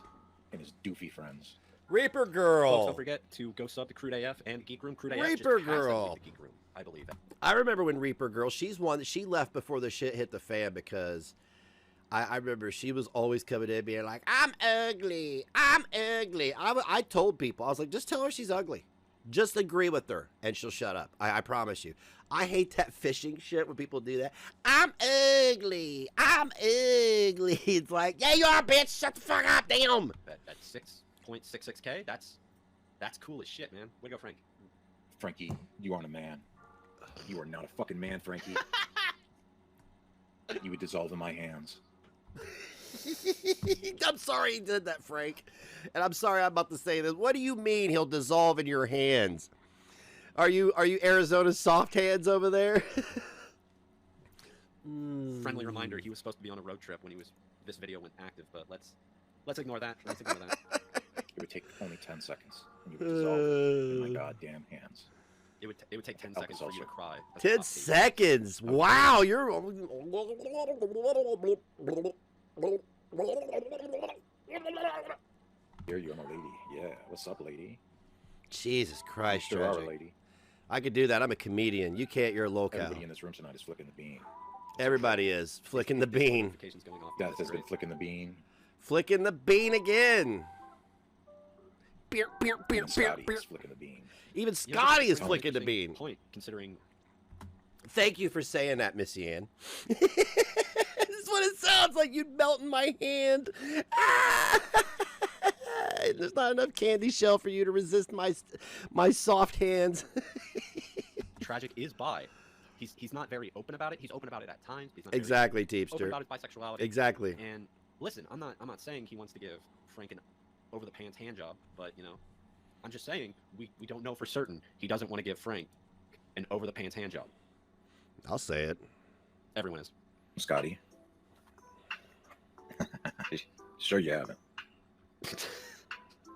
and his doofy friends. Reaper Folks, Girl. don't forget to go sub to Crude AF and Geek Room. Crude AF Reaper just has Girl. the Geek Room, I believe. I remember when Reaper Girl, she's one that she left before the shit hit the fan because I remember she was always coming in being like, I'm ugly. I'm ugly. I told people, I was like, just tell her she's ugly. Just agree with her and she'll shut up. I promise you. I hate that fishing shit when people do that. I'm ugly. I'm ugly. It's like, yeah, you are, bitch. Shut the fuck up. Damn. At 6.66K, that's cool as shit, man. Way to go, Frank. Frankie, you aren't a man. You are not a fucking man, Frankie. You would dissolve in my hands. I'm sorry he did that, Frank. And I'm sorry I'm about to say this. What do you mean he'll dissolve in your hands? Are you Arizona's soft hands over there? Friendly reminder, he was supposed to be on a road trip when this video went active, but let's ignore that. Let's ignore that. It would take only 10 seconds, and you would dissolve in my goddamn hands. It would take 10 seconds for you to cry. That's 10 tough, dude. seconds. Wow, you're Here you are, my lady. Yeah, what's up, lady? Jesus Christ, There are, Tragic. lady. I could do that. I'm a comedian. You can't. You're a local. Everybody in this room tonight is flicking the bean. Everybody is flicking the bean. Notifications going off. Death That's has been great. flicking the bean. Flicking the bean again. Beer, beer, beer, And beer, Scotty beer. is flicking the bean. Even You know, Scotty is that's an flicking the interesting bean. Point, considering Thank you for saying that, Missy Ann. This is what it sounds like. You'd melt in my hand. Ah! There's not enough candy shell for you to resist my soft hands. Tragic is bi. He's not very open about it. He's open about it at times. But he's not very Exactly, open Teepster. about his bisexuality. Exactly. And listen, I'm not saying he wants to give Frank an over the pants hand job, but I'm just saying we don't know for certain he doesn't want to give Frank an over the pants hand job. I'll say it. Everyone is. Scotty. Sure you haven't.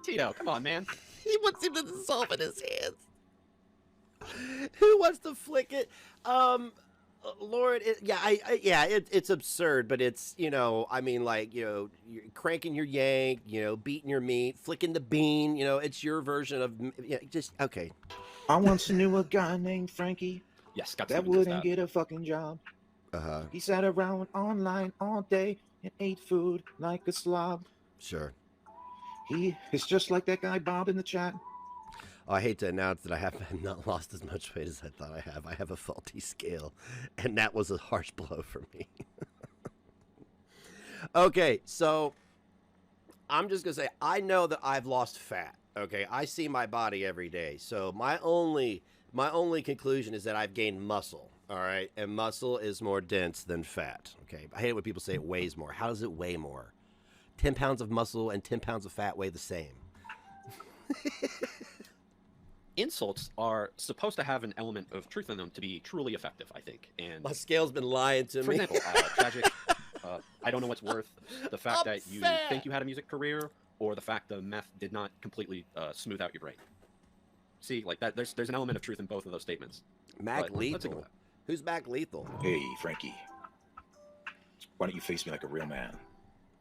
Tito, come on, man. He wants him to dissolve in his hands. Who wants to flick it? Lord, it's absurd, but it's, I mean, like, you're cranking your yank, beating your meat, flicking the bean, it's your version of, just, okay. I once knew a guy named Frankie Yes, Scott that Stevens does wouldn't that. get a fucking job. Uh-huh, He sat around online all day and ate food like a slob. sure. He is just like that guy Bob in the chat. Oh, I hate to announce that I have not lost as much weight as I thought I have. I have a faulty scale, and that was a harsh blow for me. Okay, so I'm just going to say, I know that I've lost fat, okay? I see my body every day. So my only conclusion is that I've gained muscle, all right? And muscle is more dense than fat, okay? I hate it when people say it weighs more. How does it weigh more? 10 pounds of muscle and 10 pounds of fat weigh the same. Insults are supposed to have an element of truth in them to be truly effective, I think. And My scale's been lying to for me. example, Tragic, I don't know what's worth the fact I'm that you fat. think you had a music career, or the fact the meth did not completely smooth out your brain. See, like that, there's an element of truth in both of those statements. Mac But let's ignore Lethal. Who's Mac Lethal? Hey, Frankie. Why don't you face me like a real man?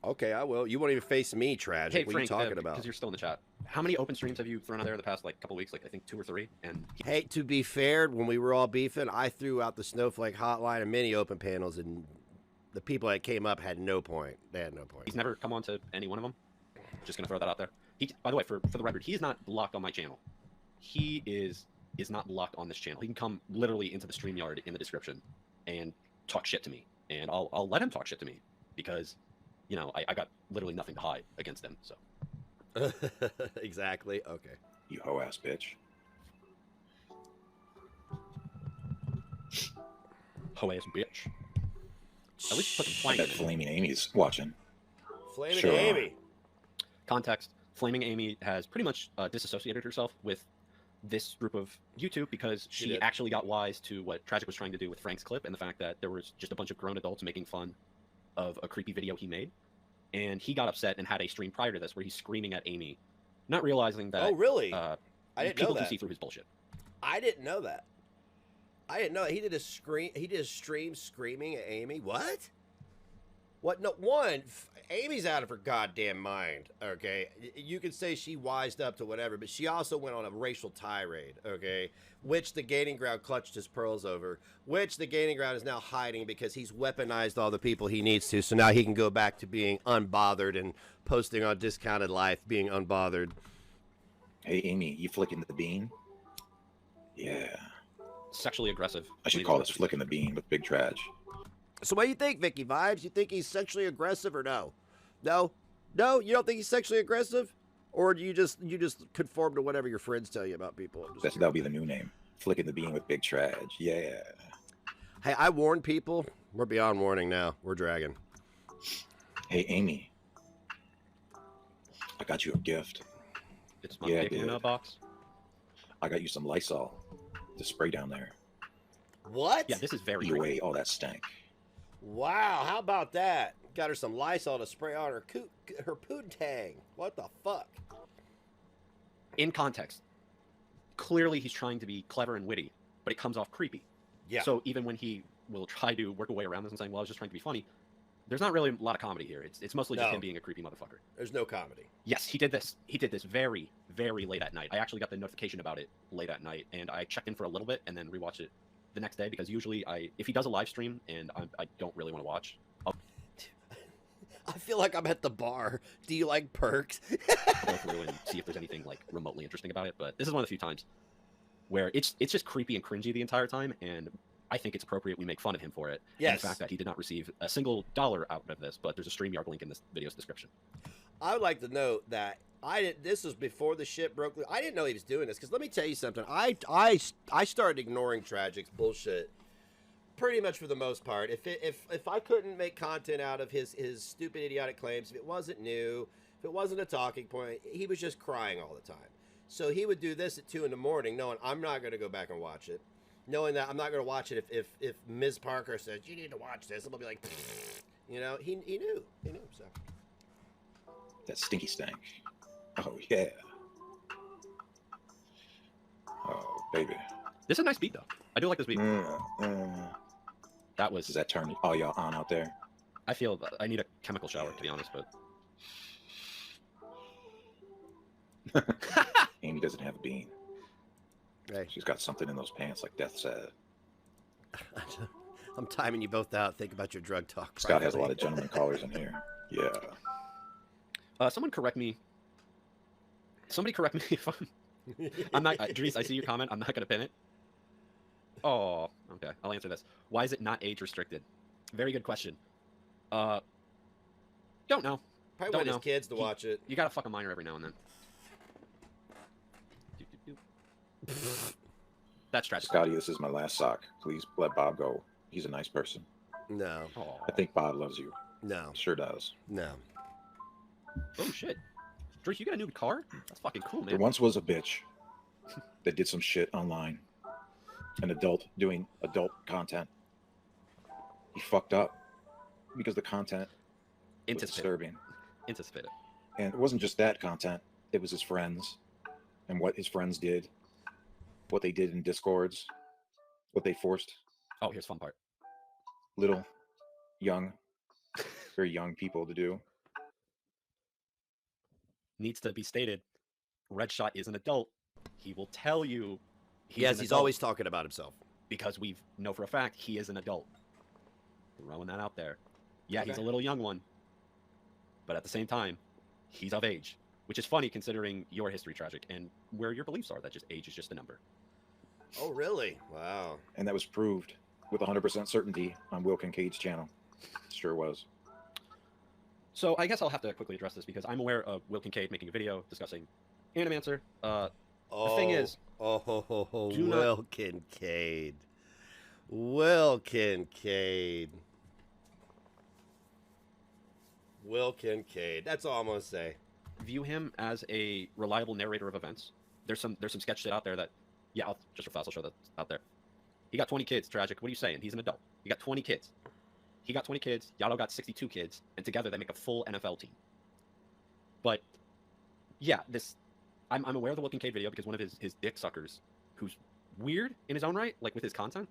Okay, I will. You won't even face me, Tragic. Hey, what Frank, are you talking about? because you're still in the chat. How many open streams have you thrown out there the past couple weeks? Like I think 2 or 3. And Hey, to be fair, when we were all beefing, I threw out the Snowflake hotline and many open panels, and the people that came up had no point. They had no point. he's never come on to any one of them. Just gonna throw that out there. By the way, for the record, he's not blocked on my channel. He is not blocked on this channel. He can come literally into the StreamYard in the description and talk shit to me, and I'll let him talk shit to me because, I got literally nothing to hide against him. So Exactly. Okay. You hoe ass bitch. hoe ass bitch. At least put some I twang in bet it. Flaming Amy's watching. Flaming Sure. Amy. Context: Flaming Amy has pretty much disassociated herself with this group of YouTube because She she did. actually got wise to what Tragic was trying to do with Frank's clip and the fact that there was just a bunch of grown adults making fun of a creepy video he made. And he got upset and had a stream prior to this where he's screaming at Amy, not realizing that Oh, really? I didn't people know can that. see through his bullshit. I didn't know that. I didn't know that. He did a scream. He did a stream screaming at Amy. What? What? No, one. Amy's out of her goddamn mind. Okay, you could say she wised up to whatever, but she also went on a racial tirade. Okay, which the Gaining Ground clutched his pearls over. Which the Gaining Ground is now hiding because he's weaponized all the people he needs to. So now he can go back to being unbothered and posting on Discounted Life, being unbothered. Hey, Amy, you flicking the bean? Yeah. Sexually aggressive. I should call this flicking the bean with Big Traj. So what do you think, Vicky Vibes? You think he's sexually aggressive or no? No? No? You don't think he's sexually aggressive? Or do you just conform to whatever your friends tell you about people? That'll be the new name. Flicking the bean with Big Traj. Yeah. Hey, I warned people. We're beyond warning now. We're dragging. Hey, Amy. I got you a gift. It's my Yeah, dick in dude. a box. I got you some Lysol to spray down there. What? Yeah, this is very Eat creepy. away all that stank. Wow, how about that? Got her some Lysol to spray on her poontang. What the fuck? In context, clearly he's trying to be clever and witty, but it comes off creepy. Yeah. So even when he will try to work a way around this and saying, well, I was just trying to be funny, there's not really a lot of comedy here. It's mostly just No. him being a creepy motherfucker. There's no comedy. Yes, he did this. He did this very, very late at night. I actually got the notification about it late at night, and I checked in for a little bit and then rewatched it the next day because usually if he does a live stream and I don't really want to watch, I'll I feel like I'm at the bar. Do you like perks? go through and see if there's anything like remotely interesting about it. But this is one of the few times where it's just creepy and cringy the entire time, and I think it's appropriate we make fun of him for it. Yes. And the fact that he did not receive a single dollar out of this, but there's a StreamYard link in this video's description. I would like to note that this was before the shit broke loose. I didn't know he was doing this because let me tell you something. I started ignoring Tragic's bullshit pretty much for the most part. If I couldn't make content out of his stupid idiotic claims, if it wasn't new, if it wasn't a talking point, he was just crying all the time. So he would do this at 2 a.m, knowing I'm not going to go back and watch it, knowing that I'm not going to watch it if Ms. Parker says you need to watch this, I'm gonna be like, you know, he knew so. That stinky stank. Oh, yeah. Oh, baby. This is a nice beat, though. I do like this beat. That was. Does that turn all y'all on out there? I feel I need a chemical shower, to be honest, but. Amy doesn't have a bean. Hey, She's got something in those pants, like Death said. I'm timing you both out. Think about your drug talk. Scott has a privately. lot of gentleman callers in here. Yeah. Someone correct me. Somebody correct me if I'm not. Dries, I see your comment. I'm not going to pin it. Oh, okay. I'll answer this. Why is it not age restricted? Very good question. Don't know. Probably Don't want his know. kids to watch it. You got to fuck a minor every now and then. That's tragic. Scotty, this is my last sock. Please let Bob go. He's a nice person. No, Aw. I think Bob loves you. no, Sure does. no. Oh shit. Dries, you got a new car? That's fucking cool, There man. once was a bitch that did some shit online. An adult doing adult content. He fucked up because the content was Anticipate. disturbing. Anticipate it. And it wasn't just that content, it was his friends and what his friends did, what they did in Discords, what they forced Oh, here's the fun part. little, young, very young people to do. Needs to be stated. Red Shot is an adult. He will tell you. Yes, an he's adult always talking about himself. because we know for a fact he is an adult. Throwing that out there. Yeah, he's a Okay. little young one, but at the same time, he's of age, which is funny considering your history, Tragic, and where your beliefs are. That just age is just a number. Oh, really? Wow. And that was proved with 100% certainty on Will Kincaid's channel. Sure was. So I guess I'll have to quickly address this because I'm aware of Will Kincaid making a video discussing Animancer. Oh, thing is, oh, do not- Will Kincaid. Will Kincaid. Will Kincaid. That's all I'm gonna say. view him as a reliable narrator of events. There's some sketch shit out there that, yeah, just for Fossil Show that's out there. He got 20 kids, Tragic. What are you saying? He's an adult. He got 20 kids. He got 20 kids. Yato got 62 kids, and together they make a full NFL team. But yeah, I'm aware of the Will Kincaid video because one of his dick suckers, who's weird in his own right, like with his content,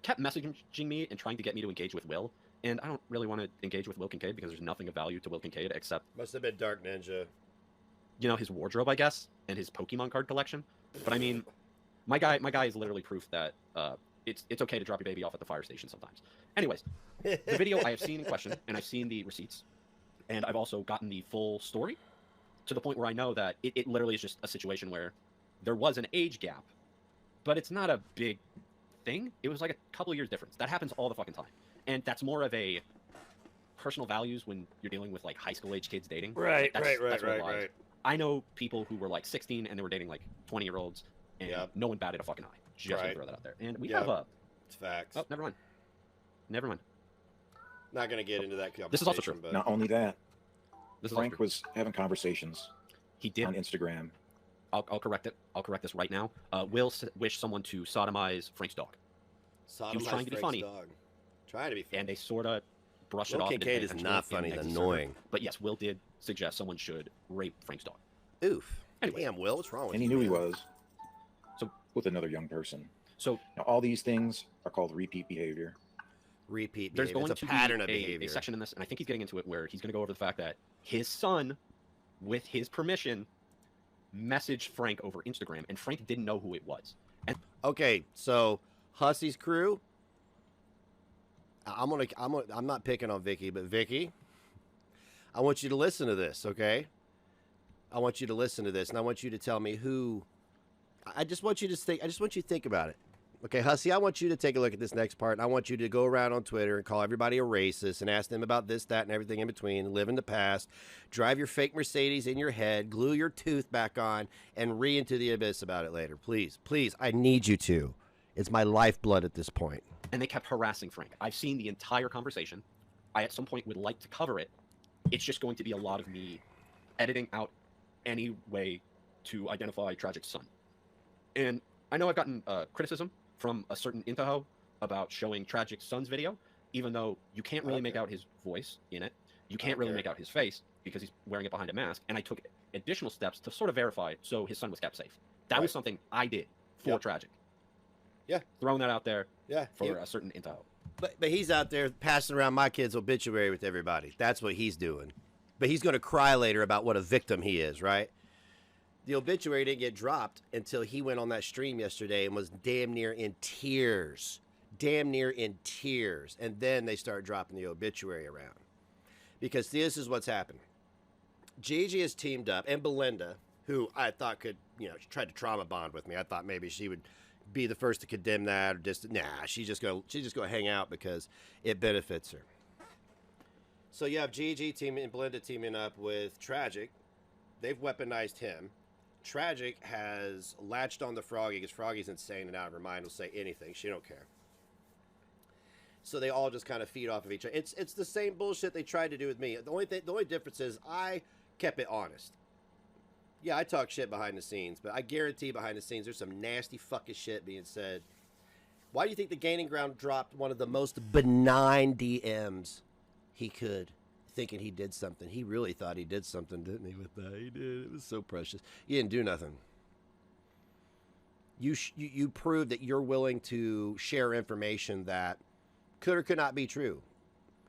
kept messaging me and trying to get me to engage with Will. And I don't really want to engage with Will Kincaid because there's nothing of value to Will Kincaid except Must have been Dark Ninja. his wardrobe, I guess, and his Pokemon card collection. But I mean, my guy is literally proof that it's okay to drop your baby off at the fire station sometimes. Anyways, the video I have seen in question, and I've seen the receipts, and I've also gotten the full story to the point where I know that it literally is just a situation where there was an age gap, but it's not a big thing. It was like a couple of years difference. That happens all the fucking time. And that's more of a personal values when you're dealing with like high school age kids dating. Right. Right. I know people who were like 16 and they were dating like 20-year-olds, and no one batted a fucking eye. Just to throw that out there. And we have it's facts. Oh, never mind. Not gonna get into that conversation. This is also true. But... Not only that, This is Frank was having conversations He did. on Instagram. I'll correct it. I'll correct this right now. Will wish someone to sodomize Frank's dog. He was trying to be funny. Trying to be funny. And they sort of brush it Will off. Kincaid is not funny, it's annoying. But yes, Will did suggest someone should rape Frank's dog. Oof. Anyway. Damn, Will, what's wrong with And you? he knew he man? was. So with another young person. So Now, all these things are called repeat behavior. Repeat there's behavior. going It's a to pattern be of behavior. a section in this, and I think he's getting into it, where he's going to go over the fact that his son, with his permission, messaged Frank over Instagram, and Frank didn't know who it was. And Okay, so Hussey's crew. I'm not picking on Vicky, but Vicky, I want you to listen to this, okay? I want you to listen to this, and I want you to tell me who. I just want you to think. I just want you to think about it. Okay, Hussey, I want you to take a look at this next part, and I want you to go around on Twitter and call everybody a racist and ask them about this, that, and everything in between, live in the past, drive your fake Mercedes in your head, glue your tooth back on, and re into the abyss about it later. Please, please, I need you to. It's my lifeblood at this point. and they kept harassing Frank. I've seen the entire conversation. I at some point would like to cover it. It's just going to be a lot of me editing out any way to identify Tragic's son. And I know I've gotten criticism from a certain Intaho about showing Tragic's son's video, even though you can't really make out his voice in it. You can't really make out his face because he's wearing it behind a mask. And I took additional steps to sort of verify so his son was kept safe. That was something I did for Tragic. Yeah. Throwing that out there for he- a certain Intaho. But he's out there passing around my kid's obituary with everybody. That's what he's doing. But he's going to cry later about what a victim he is, right? The obituary didn't get dropped until he went on that stream yesterday and was damn near in tears. Damn near in tears. And then they start dropping the obituary around. Because this is what's happened. Gigi has teamed up, and Belinda, who I thought could, tried to trauma bond with me. I thought maybe she would be the first to condemn that, or just she's just gonna hang out because it benefits her. So you have Gigi and Belinda teaming up with Tragic. They've weaponized him. Tragic has latched on to Froggy because Froggy's insane and out of her mind, will say anything. She don't care. So they all just kind of feed off of each other. It's the same bullshit they tried to do with me. The only difference is I kept it honest. Yeah, I talk shit behind the scenes, but I guarantee behind the scenes there's some nasty fucking shit being said. Why do you think the Gaining Ground dropped one of the most benign DMs he could, thinking he did something? He really thought he did something, didn't he, with that? He did. It was so precious. You didn't do nothing. You proved that you're willing to share information that could or could not be true.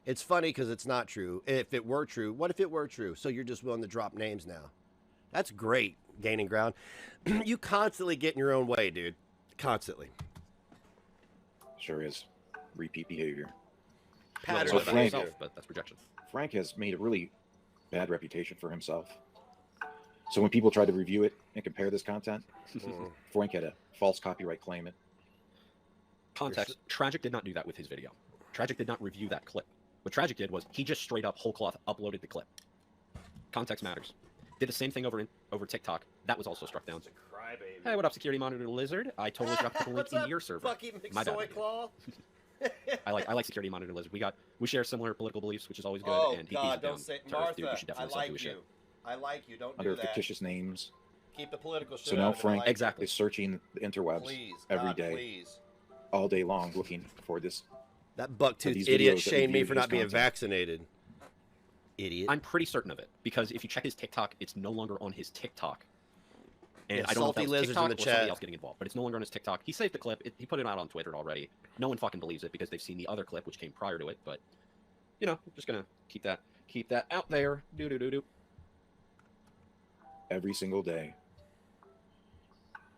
It's funny because it's not true. If it were true, what if it were true? So you're just willing to drop names now. That's great, Gaining Ground. You constantly get in your own way, dude. Constantly. Sure is. Repeat behavior. Pattern So of Frank- behavior. But that's projection. Frank has made a really bad reputation for himself. So when people try to review it and compare this content, Frank had a false copyright claim. Context, Tragic did not do that with his video. Tragic did not review that clip. What Tragic did was he just straight up whole cloth uploaded the clip. Context matters. Did the same thing over TikTok. That was also struck down. Crybaby. Hey, what up, Security Monitor Lizard? I totally dropped the link What's in up, your server. fucking My bad. McSoy Claw? I like Security Monitor Lizard. We share similar political beliefs, which is always good. Oh, and God, he's down don't say... to earth, dude. Martha, You should I definitely like do his you. shit. I like you. Don't under do that. fictitious names. Keep the political shit So out now of it. I Frank like Exactly. is searching the interwebs Please, every God, day, please. all day long, looking for this. That For bucktooth these idiot videos that we shamed me viewed for his not being content. vaccinated. Idiot. I'm pretty certain of it because if you check his TikTok, it's no longer on his TikTok. And Yeah, I don't know if that Salty was Lizard's in TikTok the or somebody chat. else getting involved, but it's no longer on his TikTok. He saved the clip. He put it out on Twitter already. No one fucking believes it because they've seen the other clip, which came prior to it. But you know, I'm just gonna keep that out there. Do. Every single day.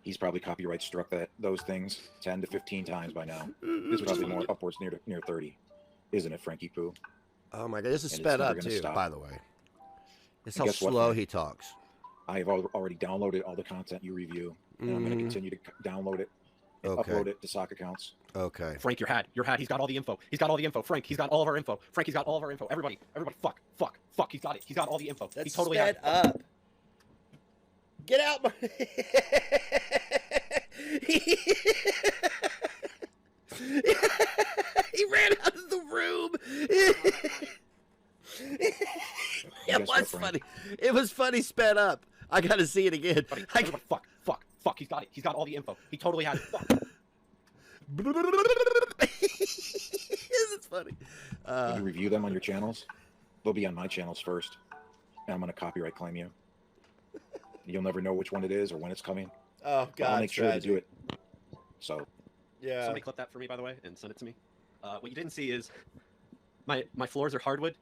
He's probably copyright struck those things 10 to 15 times by now. It's probably more upwards near 30, isn't it, Frankie Poo? Oh my God, this is And it's sped never up gonna too. stop. By the way, it's And how guess what, slow Frank? he talks. I have already downloaded all the content you review, and I'm going to continue to download it and Okay. upload it to sock accounts. Okay. Frank, your hat. He's got all the info. Frank, he's got all of our info. Frank, he's got all of our info. Everybody, fuck. He's got it. He's got all the info. He totally has sped it. up. Get out my. He ran out of the room. It guess was what, Frank? funny. It was funny sped up. I gotta see it again. Everybody, fuck. He's got it. He's got all the info. He totally has it. Fuck. It's funny. When you review them on your channels, they'll be on my channels first, and I'm going to copyright claim you. You'll never know which one it is or when it's coming. Oh But God, I'll make sure to tragic. do it. So Yeah. Somebody clip that for me, by the way, and send it to me. What you didn't see is my floors are hardwood.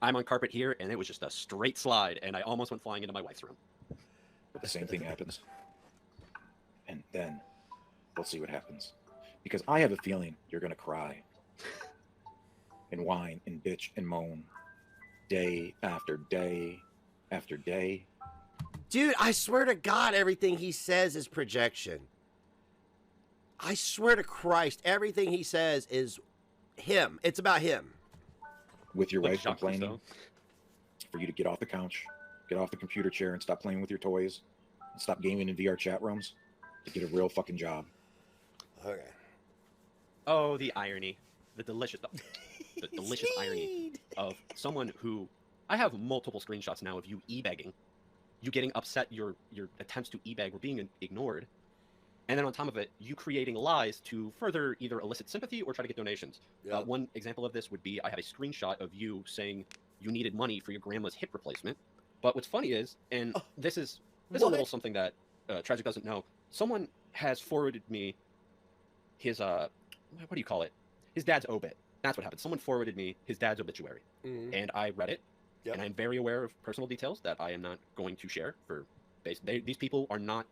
I'm on carpet here, and it was just a straight slide, and I almost went flying into my wife's room. the same thing happens. And then we'll see what happens. Because I have a feeling you're going to cry and whine and bitch and moan day after day after day. Dude, I swear to God, everything he says is projection. I swear to Christ, everything he says is him. It's about him. With your Like wife Jacques complaining Cousteau. for you to get off the couch, get off the computer chair and stop playing with your toys, and stop gaming in VR chat rooms to get a real fucking job. Okay. Oh, the irony. The delicious irony of someone who... I have multiple screenshots now of you e-begging. You getting upset your attempts to e-beg were being ignored. And then on top of it, you creating lies to further either elicit sympathy or try to get donations. Yep. One example of this would be I have a screenshot of you saying you needed money for your grandma's hip replacement. But what's funny is, and this is a little something that Tragic doesn't know, someone has forwarded me his, what do you call it? His dad's obit. That's what happened. Someone forwarded me his dad's obituary. Mhm. And I read it. Yep. And I'm very aware of personal details that I am not going to share. These people are not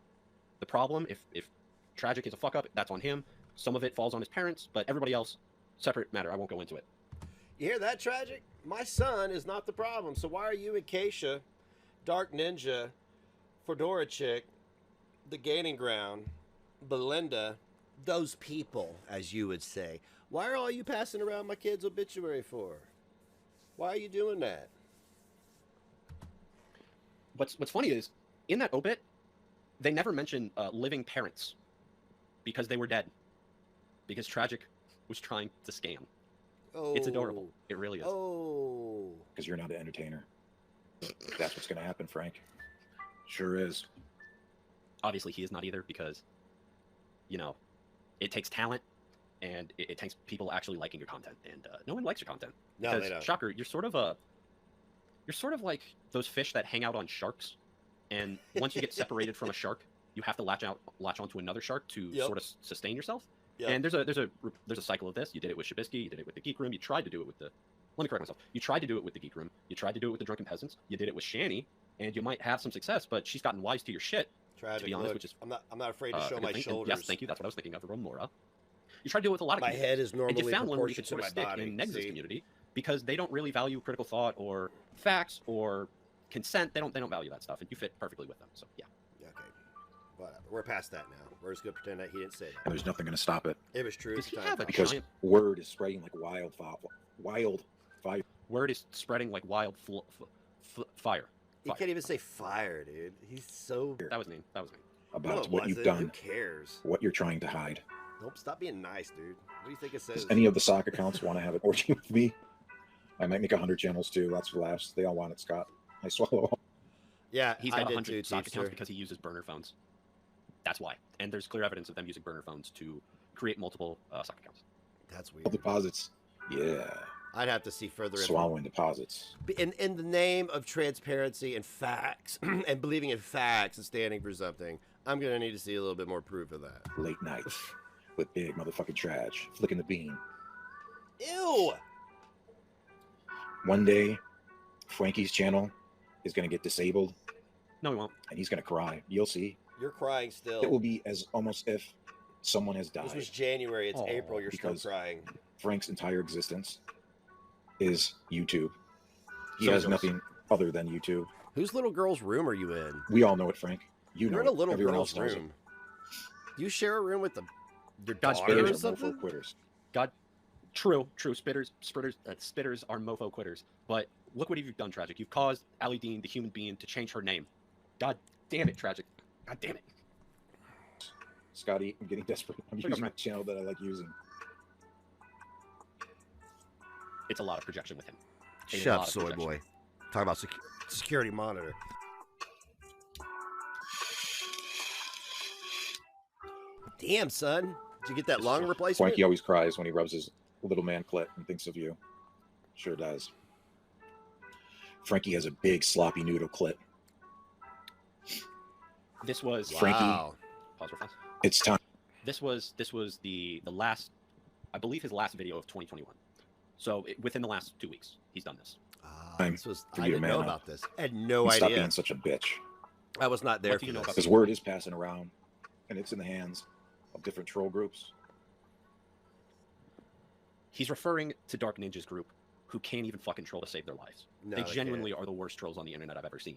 the problem. If Tragic is a fuck up, that's on him. Some of it falls on his parents, but everybody else, separate matter. I won't go into it. You hear that, Tragic? My son is not the problem. So why are you and Keisha, Dark Ninja, Fedora Chick, The Gaining Ground, Belinda, those people, as you would say, why are all you passing around my kid's obituary for? Why are you doing that? What's funny is, in that obit, they never mention living parents because they were dead. Because Tragic was trying to scam. Oh. It's adorable. It really is. Oh. Because you're not an entertainer. That's what's going to happen, Frank. Sure is. Obviously, he is not either because, you know, it takes talent and it takes people actually liking your content. And no one likes your content. No, Because, they don't. shocker, you're sort of like those fish that hang out on sharks. And once you get separated from a shark, you have to latch onto another shark to Yep. sort of sustain yourself. Yep. And there's a cycle of this. You did it with Shabisky. You did it with the Geek Room. You tried to do it with the... Let me correct myself. You tried to do it with the Geek Room. You tried to do it with the Drunken Peasants. You did it with Shani, and you might have some success, but she's gotten wise to your shit. Tragic. To be honest, Look, which is I'm not afraid to a show good my thing. And shoulders. yes, thank you. That's what I was thinking of, Romora. You tried to do it with a lot of My communities, head is and normally you found one where you proportioned could to sort my of stick body. in Negz's See? community because they don't really value critical thought or facts or consent. They don't value that stuff, and you fit perfectly with them. So yeah. Okay. Whatever. We're past that now. We're just gonna pretend that he didn't say And that. there's nothing going to stop it. It was true. Does at he the have time. a Because giant word is spreading like wildfire. word is spreading like wild fire? He can't even say fire, dude. He's so. That was me. About No, it what you've wasn't. Who done, cares? what you're trying to hide. Nope. Stop being nice, dude. What do you think it says? Does any of the sock accounts want to have an orgy with me? I might make 100 channels too. That's for laughs. They all want it, Scott. I swallow. Yeah, He's I got did 100 too, stock Teamster. accounts because he uses burner phones. That's why. And there's clear evidence of them using burner phones to create multiple stock accounts. That's weird. Deposits. Yeah. I'd have to see further Swallowing deposits. in the name of transparency and facts and believing in facts and standing for something. I'm gonna need to see a little bit more proof of that. Late nights with big motherfucking trash. Flicking the bean. Ew. One day, Frankie's channel is going to get disabled No, he won't. and he's going to cry. You'll see. You're crying still. It will be as almost if someone has This was died. January. It's Aw, April. You're still because- crying. Frank's entire existence is YouTube. He So has is yours. nothing other than YouTube. Whose little girl's room are you in? We all know it, Frank. You know You're in a it. little Everyone girl's else knows room. You share a room with your God's daughter or Spitters are something? mofo quitters. True. Spitters are mofo quitters. But look what you've done, Tragic. You've caused Allie Dean, the human being, to change her name. God damn it, Tragic. God damn it. Scotty, I'm getting desperate. I'm Pick up, using Frank. the channel that I like using. It's a lot of projection with him. It is a Shut lot up, of soy projection. boy. Talk about security monitor. Damn, son. Did you get that lung replacement? Frankie always cries when he rubs his little man clit and thinks of you. Sure does. Frankie has a big sloppy noodle clit. This was Frankie. Wow. Pause real fast. It's time. This was the last, I believe, his last video of 2021. So within the last 2 weeks, he's done this. Time This was for I you to didn't know man about up. this. I had no Stop idea. being such a bitch. I was not there What for do you know this. about Because word is passing around, and it's in the hands of different troll groups. He's referring to Dark Ninja's group, who can't even fucking troll to save their lives. No, they they genuinely are the worst trolls on the internet I've ever seen.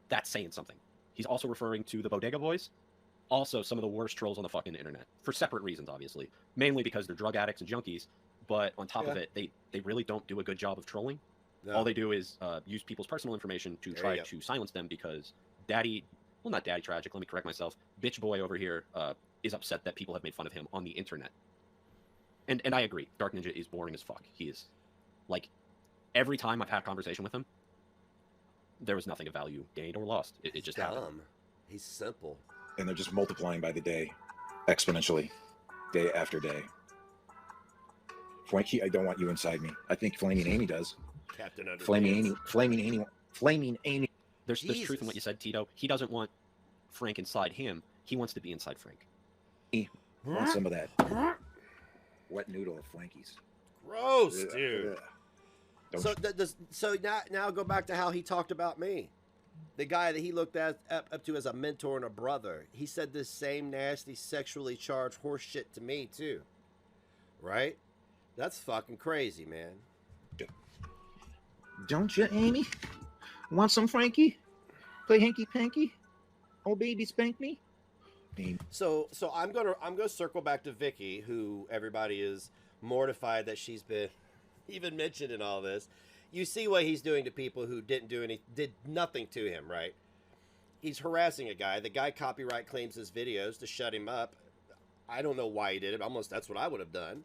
That's saying something. He's also referring to the Bodega Boys, also some of the worst trolls on the fucking internet, for separate reasons, obviously. Mainly because they're drug addicts and junkies, but on top of Yeah. it, they really don't do a good job of trolling. No. All they do is use people's personal information to There try you go. to silence them because not Daddy Tragic, let me correct myself, Bitch Boy over here is upset that people have made fun of him on the internet. And I agree, Dark Ninja is boring as fuck. He is, like, every time I've had a conversation with him, there was nothing of value gained or lost. It just happened. dumb. He's simple. And they're just multiplying by the day, exponentially, day after day. Frankie, I don't want you inside me. I think Flaming Amy does. Captain Underpants. Flaming Amy. There's truth in Jesus. what you said, Tito. He doesn't want Frank inside him. He wants to be inside Frank. Want some of that wet noodle of Frankie's. Gross, Ugh, dude. ugh. Don't So, you- so now go back to how he talked about me. The guy that he looked up to as a mentor and a brother. He said this same nasty, sexually charged horse shit to me, too. Right? That's fucking crazy, man. Don't you, Amy? Want some Frankie? Play hanky panky? Oh, baby, spank me? Amy. So I'm gonna circle back to Vicky, who everybody is mortified that she's been even mentioned in all this. You see what he's doing to people who did nothing to him, right? He's harassing a guy. The guy copyright claims his videos to shut him up. I don't know why he did it. Almost that's what I would have done.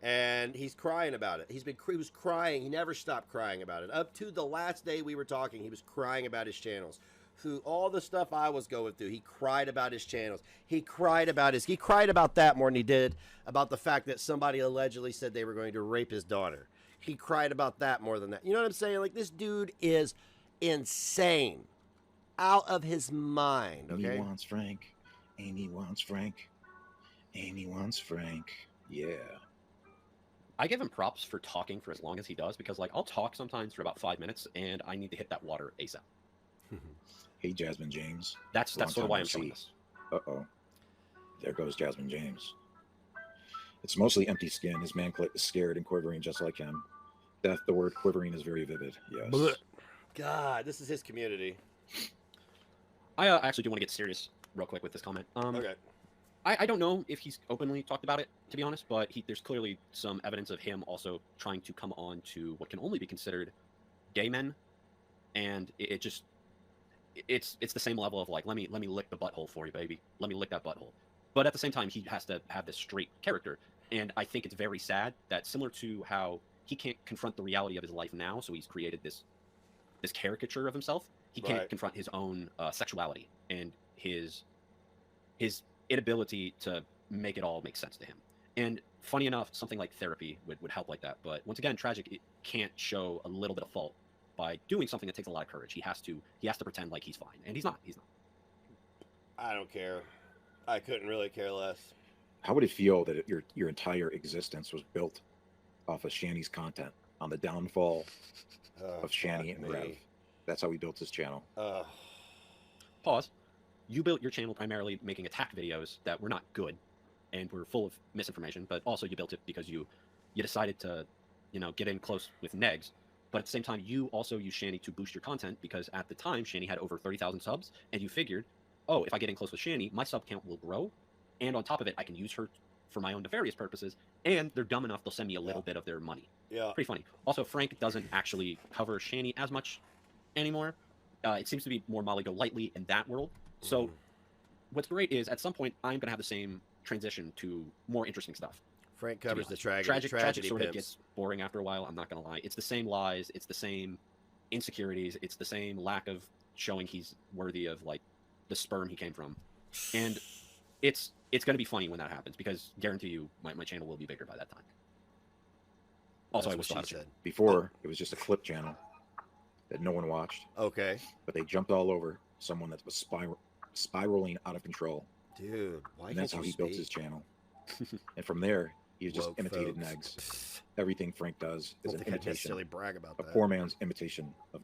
And he's crying about it. He was crying. He never stopped crying about it. Up to the last day we were talking, he was crying about his channels. Through all the stuff I was going through, he cried about his channels. He cried about that more than he did about the fact that somebody allegedly said they were going to rape his daughter. He cried about that more than that. You know what I'm saying? Like, this dude is insane. Out of his mind, okay? Amy wants Frank. Amy wants Frank. Amy wants Frank. Yeah. I give him props for talking for as long as he does because, like, I'll talk sometimes for about 5 minutes and I need to hit that water ASAP. Hey, Jasmine James. That's Long sort of time why no I'm showing see. this. Uh-oh. There goes Jasmine James. It's mostly empty skin. His man clit is scared and quivering just like him. Death, the word quivering is very vivid. Yes. Blech. God, this is his community. I actually do want to get serious real quick with this comment. Okay. I don't know if he's openly talked about it, to be honest, but there's clearly some evidence of him also trying to come on to what can only be considered gay men, and it's the same level of like, let me lick the butthole for you, baby. Let me lick that butthole. But at the same time, he has to have this straight character, and I think it's very sad that similar to how he can't confront the reality of his life now, so he's created this caricature of himself. He can't Right. confront his own sexuality and his inability to make it all make sense to him. And funny enough, something like therapy would help like that. But once again, Tragic it can't show a little bit of fault by doing something that takes a lot of courage. He has to pretend like he's fine, and he's not. He's not. I don't care. I couldn't really care less. How would it feel that your entire existence was built off of Shanny's content on the downfall Oh, of Shanny fuck and me. Rev? That's how he built his channel. Pause. You built your channel primarily making attack videos that were not good and were full of misinformation, but also you built it because you decided to, get in close with Negz. But at the same time, you also used Shanny to boost your content because at the time, Shanny had over 30,000 subs, and you figured, oh, if I get in close with Shanny, my sub count will grow, and on top of it, I can use her for my own nefarious purposes, and they're dumb enough, they'll send me a little bit of their money. Yeah. Pretty funny. Also, Frank doesn't actually cover Shanny as much anymore. It seems to be more Molly Go Lightly in that world. So what's great is at some point, I'm going to have the same transition to more interesting stuff. Frank covers the Tragic tragedy sort of pimps. gets boring after a while. I'm not gonna lie. It's the same lies. It's the same insecurities. It's the same lack of showing he's worthy of like the sperm he came from. And it's gonna be funny when that happens because guarantee you my channel will be bigger by that time. Also, That's I what will still she have a channel. said. Before, it was just a clip channel that no one watched, Okay. but they jumped all over someone that was spiraling out of control. Dude, why And that's can't how you he built speak? his channel. And from there, he just Woke imitated folks. Negz. Everything Frank does is Don't an think I'd imitation, necessarily brag about a that. poor man's imitation of.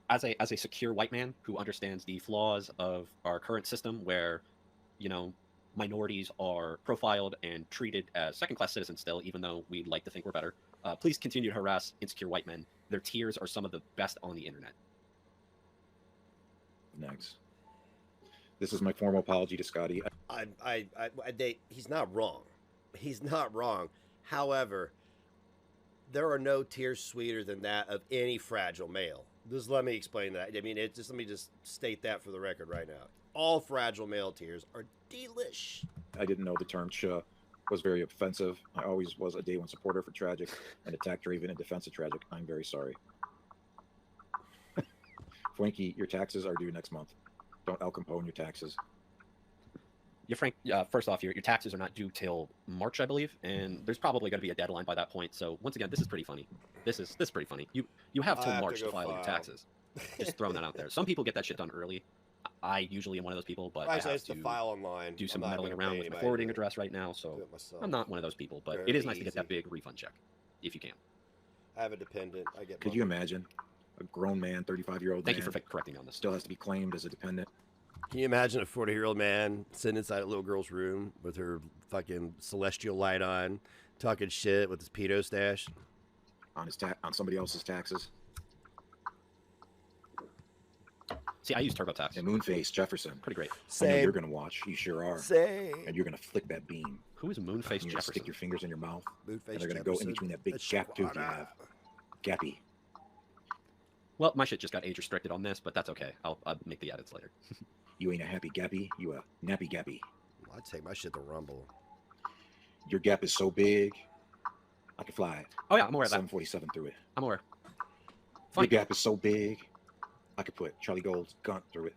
As a secure white man who understands the flaws of our current system where, minorities are profiled and treated as second-class citizens still, even though we'd like to think we're better. Please continue to harass insecure white men. Their tears are some of the best on the internet. Negz. This is my formal apology to Scotty. He's not wrong. He's not wrong. However, there are no tears sweeter than that of any fragile male. Just let me explain that. I mean, let me just state that for the record right now. All fragile male tears are delish. I didn't know the term "ch" was very offensive. I always was a day one supporter for Tragic and attack Draven in defense of Tragic. I'm very sorry. Frankie, your taxes are due next month. Don't Al Capone your taxes. Frank, first off, your taxes are not due till March, I believe, and there's probably going to be a deadline by that point. So once again, this is pretty funny. This is pretty funny. You have till I have to March to go file your file. taxes. Just throwing that out there. Some people get that shit done early. I usually am one of those people, but I Actually, I have used to file online. do some I'm not meddling gonna around pay with my anybody forwarding to address right now, do so it myself. I'm not one of those people. But Very it is nice to get that easy. big refund check, if you can. I have a dependent. I get. Could you imagine a grown man, 35-year-old Thank man, you for correcting me on this. still has to be claimed as a dependent? Can you imagine a 40-year-old man sitting inside a little girl's room with her fucking celestial light on, talking shit with his pedo stash? On on somebody else's taxes? See, I use TurboTax. And Moonface Jefferson. Pretty great. I know Same. you're gonna watch. You sure are. Same. And you're gonna flick that beam. Who is Moonface You're gonna Jefferson? stick your fingers in your mouth. Moonface And they're gonna go in Jefferson, between that big the gap tooth you squatter. have. Gappy. Well, my shit just got age restricted on this, but that's okay. I'll make the edits later. You ain't a happy gappy. You a nappy gappy. I'd take my shit to Rumble. Your gap is so big, I can fly Oh yeah, I'm aware of that. 747 through it. I'm aware. Your Fine. gap is so big, I could put Charlie Gold's gun through it.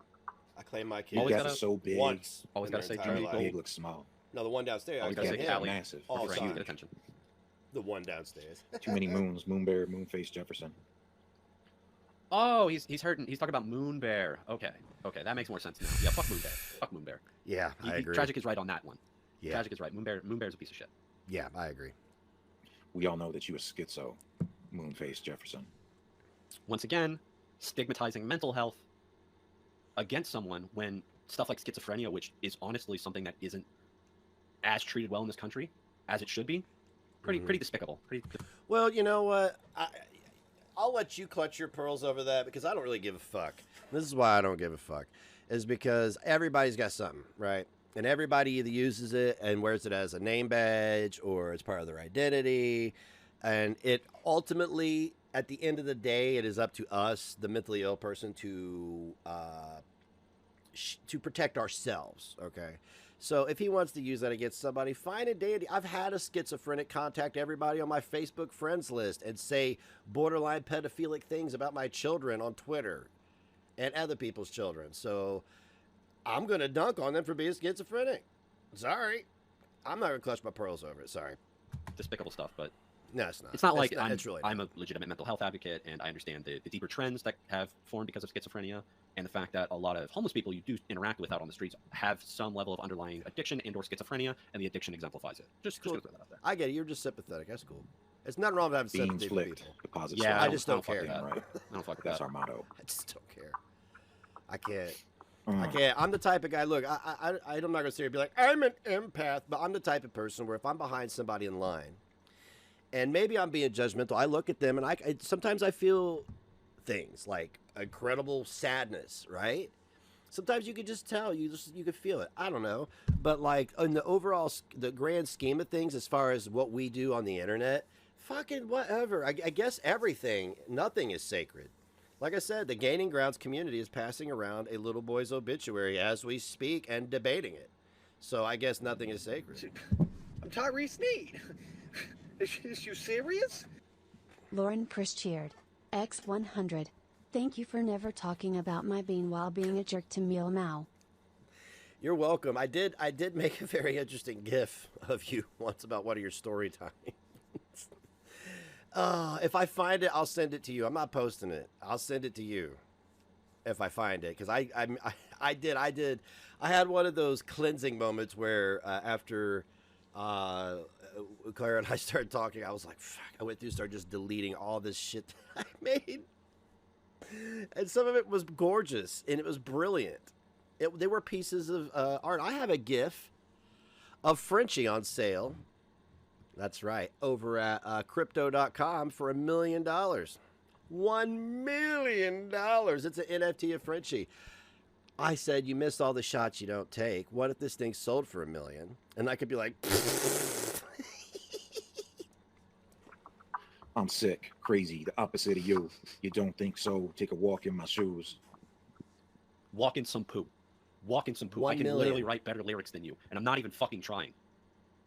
I claim my kid Your Always gap gotta- is so big, once. Always in gotta their say entire Jimmy life. Gold. big looks small. No, the one downstairs. Always I gotta say can't Gap handle Callie. it. massive. All For the you to time. get attention. The one downstairs. Too many moons. Moon Bear, Moonface Jefferson. Oh, he's hurting. He's talking about Moon Bear. Okay, that makes more sense now. Yeah, fuck Moon Bear. Fuck Moon Bear. Yeah, I agree. Tragic is right on that one. Yeah, Tragic is right. Moon Bear's a piece of shit. yeah, I agree. We all know that you a schizo, Moonface Jefferson. Once again, stigmatizing mental health against someone when stuff like schizophrenia, which is honestly something that isn't as treated well in this country as it should be, pretty despicable. Well, you know what? I'll let you clutch your pearls over that because I don't really give a fuck. This is why I don't give a fuck. Is because everybody's got something, right? And everybody either uses it and wears it as a name badge or it's part of their identity. And it ultimately, at the end of the day, it is up to us, the mentally ill person, to protect ourselves, okay? So if he wants to use that against somebody, fine and dandy. I've had a schizophrenic contact everybody on my Facebook friends list and say borderline pedophilic things about my children on Twitter. and other people's children. So I'm going to dunk on them for being schizophrenic. Sorry. I'm not going to clutch my pearls over it. Sorry. Despicable stuff, but No, it's not. it's not like it's really I'm a legitimate mental health advocate, and I understand the deeper trends that have formed because of schizophrenia, and the fact that a lot of homeless people you do interact with out on the streets have some level of underlying addiction and/or schizophrenia, and the addiction exemplifies it. Just Cool. gonna throw that out there. I get it. You're just sympathetic. That's cool. It's nothing wrong with having Beans sympathy for flicked. people. Deposit Yeah, I slide. just don't fuck care. with that. Right. I don't fuck with That's that. our motto. I just don't care. I can't. I can't. I'm the type of guy. Look, I'm not gonna sit here and be like I'm an empath, but I'm the type of person where if I'm behind somebody in line, and maybe I'm being judgmental, I look at them and sometimes I feel things like incredible sadness, right? Sometimes you could just tell, you could feel it. I don't know, but like in the overall, the grand scheme of things, as far as what we do on the internet, fucking whatever. I guess nothing is sacred. Like I said, the Gaining Grounds community is passing around a little boy's obituary as we speak and debating it. So I guess nothing is sacred. I'm Tyrese Need. Is you serious? Lauren Chris cheered. X100. Thank you for never talking about my bean while being a jerk to Meal Mao. You're welcome. I did make a very interesting GIF of you once about one of your story times. If I find it, I'll send it to you. I'm not posting it. I'll send it to you if I find it, because I had one of those cleansing moments where after Claire and I started talking, I was like, fuck. I went through, started just deleting all this shit that I made, and some of it was gorgeous and it was brilliant. They were pieces of art. I have a GIF of Frenchie on sale. That's right. Over at crypto.com for $1 million. $1 million. It's an NFT of Frenchie. I said, you missed all the shots you don't take. What if this thing sold for $1 million? And I could be like, I'm sick, crazy, the opposite of you. You don't think so? Take a walk in my shoes. Walk in some poo. Walk in some poo. 1 I can million. literally write better lyrics than you, and I'm not even fucking trying.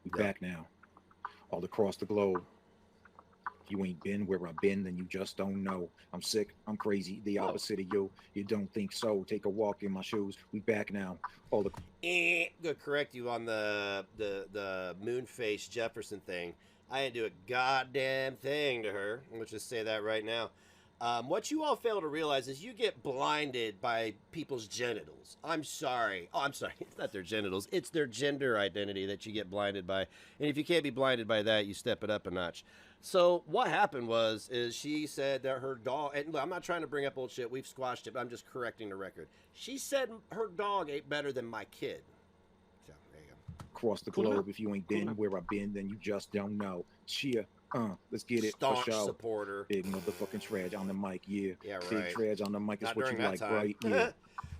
We back now, all across the globe. If you ain't been where I've been, then you just don't know. I'm sick, I'm crazy, the opposite of you. You don't think so? Take a walk in my shoes. We back now. All the Go correct you on the Moonface Jefferson thing. I didn't do a goddamn thing to her. Let's just say that right now. What you all fail to realize is you get blinded by people's genitals. I'm sorry. Oh, I'm sorry. It's not their genitals. It's their gender identity that you get blinded by. And if you can't be blinded by that, you step it up a notch. So what happened is she said that her dog, and I'm not trying to bring up old shit. We've squashed it, but I'm just correcting the record. She said her dog ate better than my kid. So there you go. across the Cool globe. enough. If you ain't Cool been enough. where I've been, then you just don't know. Cheer. Let's get it Staunch for sure. supporter. Big motherfucking Tredge on the mic, yeah. Yeah, right. Big Tredge on the mic is Not what you during that like, time. right? Yeah.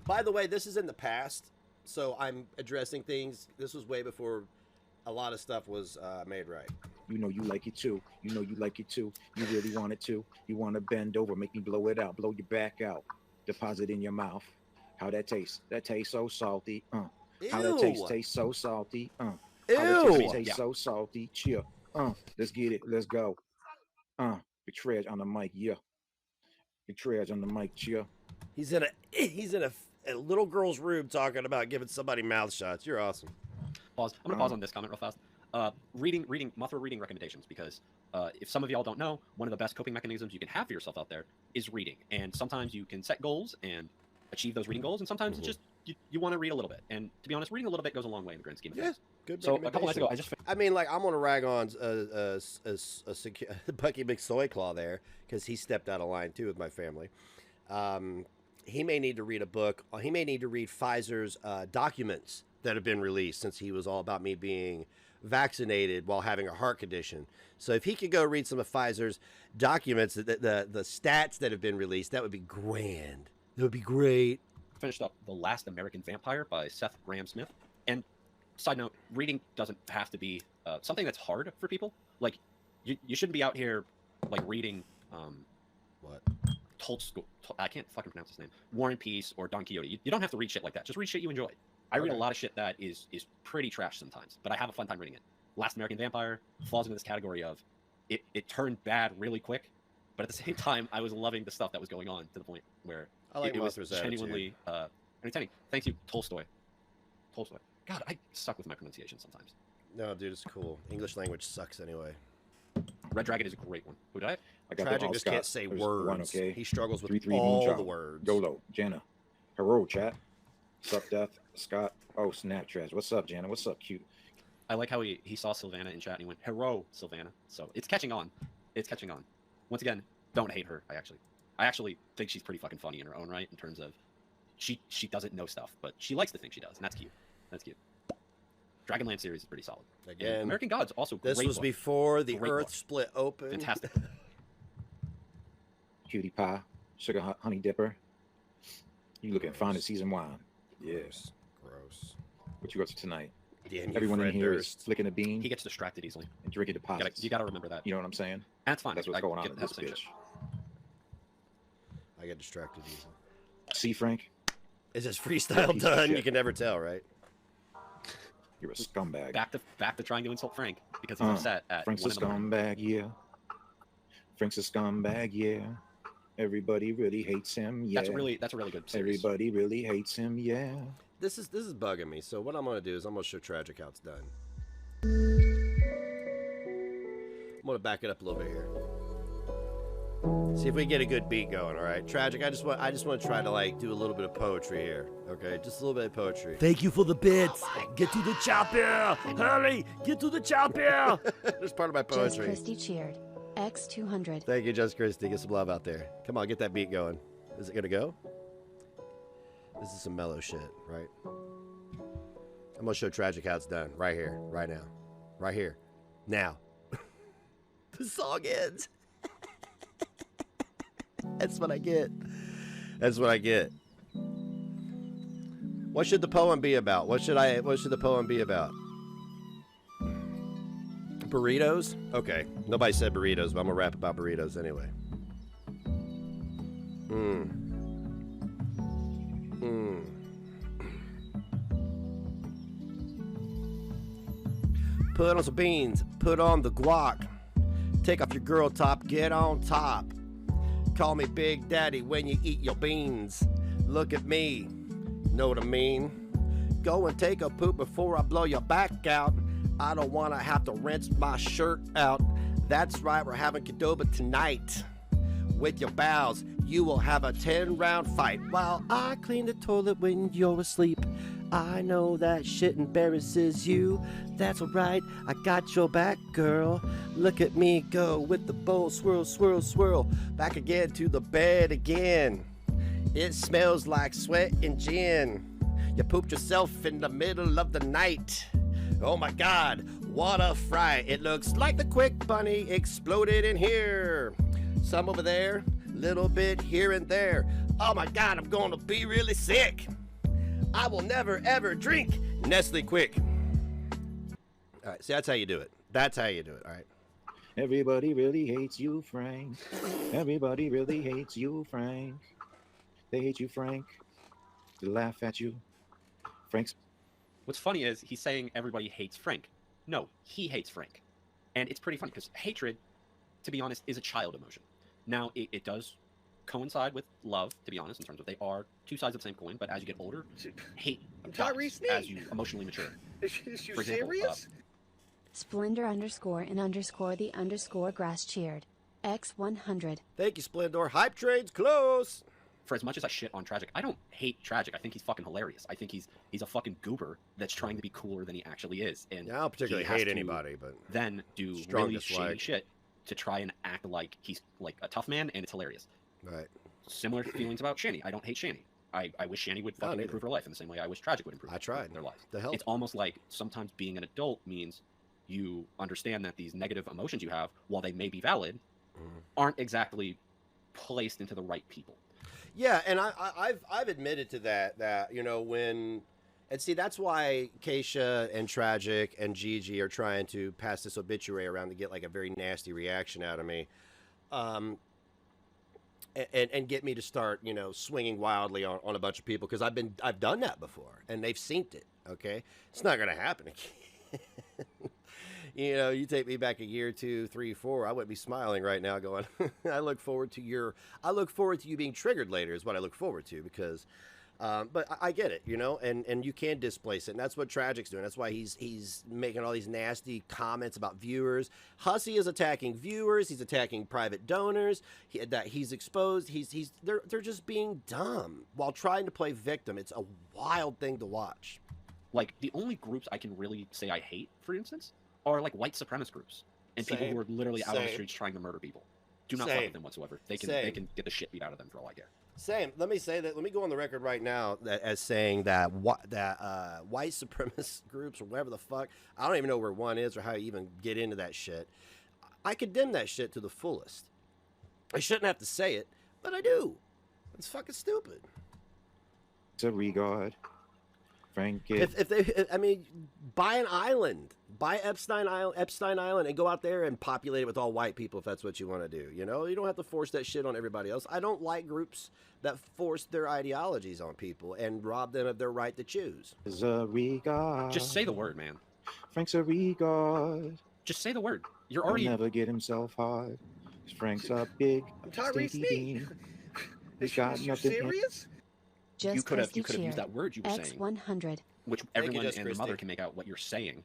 By the way, this is in the past, so I'm addressing things. This was way before a lot of stuff was made right. You know you like it too. You know you like it too. You really want it too. You want to bend over, make me blow it out, blow your back out, deposit in your mouth. How that tastes? That tastes so salty. How that tastes so salty. How that tastes so salty. Cheer. Let's get it. Let's go. Big Tredge on the mic, yeah. Big Tredge on the mic, cheer. He's in a little girl's room talking about giving somebody mouth shots. You're awesome. Pause. I'm gonna pause on this comment real fast. Reading Mothra reading recommendations, because if some of y'all don't know, one of the best coping mechanisms you can have for yourself out there is reading. And sometimes you can set goals and achieve those reading goals, and sometimes it's just you want to read a little bit. And to be honest, reading a little bit goes a long way in the grand scheme of things. Good. So a couple nights ago, I mean, like, I'm gonna rag on Bucky McSoyclaw there because he stepped out of line too with my family. He may need to read a book. He may need to read Pfizer's documents that have been released, since he was all about me being vaccinated while having a heart condition. So if he could go read some of Pfizer's documents, the stats that have been released, that would be grand. That would be great. Finished up The Last American Vampire by Seth Grahame-Smith. And side note, reading doesn't have to be something that's hard for people. Like, you shouldn't be out here like reading What? Tolstoy. I can't fucking pronounce his name. War and Peace or Don Quixote. You don't have to read shit like that. Just read shit you enjoy. I read a lot of shit that is pretty trash sometimes, but I have a fun time reading it. Last American Vampire falls into this category of it turned bad really quick, but at the same time, I was loving the stuff that was going on to the point where I like it was Mothra's attitude. genuinely entertaining. Thank you, Tolstoy. Tolstoy. God, I suck with my pronunciation sometimes. No, dude, it's cool. English language sucks anyway. Red Dragon is a great one. Who did I? I got Tragic them all, just Scott. can't say There's words. One, okay. He struggles with 3-3 all Moonchild. the words. Golo, Jana, Hero, chat. Sup, Death, Scott. Oh, snap, Trash. What's up, Jana? What's up, cute? I like how he saw Sylvana in chat and he went, "Hero, Sylvana." So it's catching on. It's catching on. Once again, don't hate her. I actually think she's pretty fucking funny in her own right in terms of she doesn't know stuff, but she likes to think she does, and that's cute. That's cute. Dragonland series is pretty solid. Again, And American Gods also great. This was book. before the Great Earth book. split open. Fantastic. Cutie pie, sugar honey dipper. You looking fine in season one. Yes. Gross. What you got to tonight? Damn you, Everyone in Fred here Durst. is flicking a bean He gets distracted easily. and drinking You deposits. gotta remember that. You know what I'm saying? And that's fine. That's what's I going on get in that this same bitch. shit. I get distracted easily. See, Frank, Is this freestyle piece of done? shit. You can never tell, right? you're a scumbag. Back to trying to insult Frank because he's upset at Frank's a 1 in the morning. scumbag, yeah. Frank's a scumbag, yeah. Everybody really hates him, yeah. That's a really good series. Everybody really hates him, yeah. This is bugging me. So what I'm gonna do is I'm gonna show Tragic how it's done. I'm gonna back it up a little bit here. See if we can get a good beat going. All right, Tragic. I just want to try to like do a little bit of poetry here. Okay, just a little bit of poetry. Thank you for the bits. Get to the chopper. Hurry, get to the chopper. There's part of my Just poetry. Christy cheered. X200. Thank you, Just Christy. Get some love out there. Come on, get that beat going. Is it gonna go? This is some mellow shit, right? I'm gonna show Tragic how it's done right here, right now, right here, now. The song ends. That's what I get. That's what I get. What should the poem be about? What should the poem be about? Burritos? Okay. Nobody said burritos, but I'm gonna rap about burritos anyway. Put on some beans, put on the guac. Take off your girl top, get on top. Call me Big Daddy when you eat your beans. Look at me, know what I mean? Go and take a poop before I blow your back out. I don't want to have to rinse my shirt out. That's right, we're having Qdoba tonight. With your bowels, you will have a 10-round fight. While I clean the toilet when you're asleep. I know that shit embarrasses you. That's alright, I got your back, girl. Look at me go with the bowl, swirl, swirl, swirl. Back again to the bed again. It smells like sweat and gin. You pooped yourself in the middle of the night. Oh my god, what a fright. It looks like the Quick Bunny exploded in here. Some over there, little bit here and there. Oh my god, I'm gonna be really sick. I will never ever drink Nestle Quick. All right, see, that's how you do it. That's how you do it, all right? Everybody really hates you, Frank. Everybody really hates you, Frank. They hate you, Frank. They laugh at you. Frank's What's funny is he's saying everybody hates Frank. No, he hates Frank. And it's pretty funny because hatred, to be honest, is a child emotion. Now, it does coincide with love, to be honest, in terms of they are two sides of the same coin, but as you get older, hate I'm dies Tyrese as Sneed. you emotionally mature. Is you For example, serious? Splendor underscore and underscore the underscore grass cheered. X100. Thank you, Splendor. Hype train's close. For as much as I shit on Tragic, I don't hate Tragic. I think he's fucking hilarious. I think he's a fucking goober that's trying to be cooler than he actually is. And Yeah, I don't particularly he has hate to anybody, but then do really Strongest shady like. shit to try and act like he's like a tough man, and it's hilarious. right. Similar feelings about Shani. I don't hate Shani. I wish Shani would fucking neither. improve her life in the same way I wish Tragic would improve I tried. their lives. The hell. It's almost like sometimes being an adult means you understand that these negative emotions you have, while they may be valid, aren't exactly placed into the right people. Yeah, and I've admitted to that you know when, and see that's why Keisha and Tragic and Gigi are trying to pass this obituary around to get like a very nasty reaction out of me, and get me to start swinging wildly on a bunch of people because I've done that before and they've seen it. Okay, it's not gonna happen again. You know, you take me back a year, 2, 3, 4, I wouldn't be smiling right now going, I look forward to you being triggered later is what I look forward to because, but I get it, you know, and you can displace it. And that's what Tragic's doing. That's why he's making all these nasty comments about viewers. Hussey is attacking viewers. He's attacking private donors that he's exposed. They're just being dumb while trying to play victim. It's a wild thing to watch. Like, the only groups I can really say I hate, for instance, are like white supremacist groups and people who are literally out on the streets trying to murder people. Do not fuck with them whatsoever. They can get the shit beat out of them for all I care. Same. Let me say that. Let me go on the record right now as saying that white supremacist groups or whatever the fuck, I don't even know where one is or how you even get into that shit. I condemn that shit to the fullest. I shouldn't have to say it, but I do. It's fucking stupid. It's a regard. Frank. I mean, buy an island, buy Epstein Island, and go out there and populate it with all white people if that's what you want to do. You know, you don't have to force that shit on everybody else. I don't like groups that force their ideologies on people and rob them of their right to choose. It's a regard. Just say the word, man. Frank's a regard. Just say the word. You're He'll already never get himself hard. Frank's a big I'm Tyree stinky Sneed. bean. He's got You nothing. serious? Just you could have Christy used cheered. that word you were saying, X100. which you, everyone Just and the Christy. mother can make out what you're saying,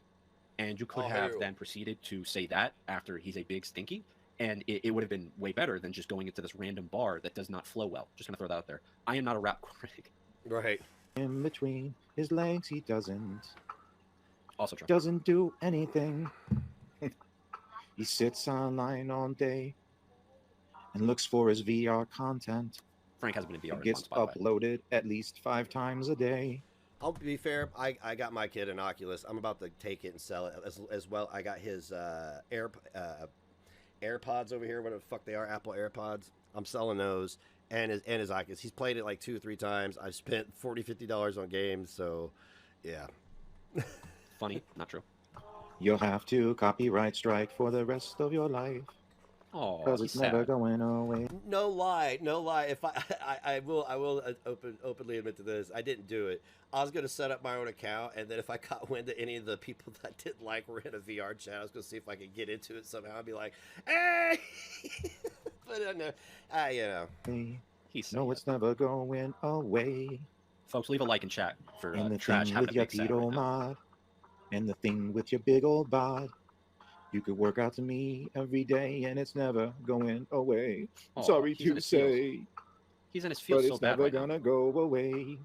and you could Oh, have ew. then proceeded to say that after he's a big stinky, and it would have been way better than just going into this random bar that does not flow well. Just gonna throw that out there. I am not a rap critic. Right. In between his legs, he doesn't Also true. do anything. He sits online all day and looks for his VR content. Frank has been in VR. It gets once, by the way. uploaded at least 5 times a day. I'll be fair. I got my kid an Oculus. I'm about to take it and sell it as well. I got his AirPods over here. Whatever the fuck they are, Apple AirPods. I'm selling those and his Oculus. He's played it like 2 or 3 times. I've spent $40-$50 on games. So, yeah. Funny, not true. You'll have to copyright strike for the rest of your life. Oh, Because he's it's never sad. going away. No lie. If I will openly admit to this. I didn't do it. I was going to set up my own account, and then if I caught wind that any of the people that I didn't like were in a VR chat, I was going to see if I could get into it somehow. I'd be like, hey! But you know. He's No, sad. it's never going away. Folks, leave a like and chat for And the Trash thing having with a your big sad pedo right now. mod. And the thing with your big old bod. You could work out to me every day, and it's never going away. Aw, Sorry he's in to his feels. say, He's in his but feels so it's bad never right now. gonna go away.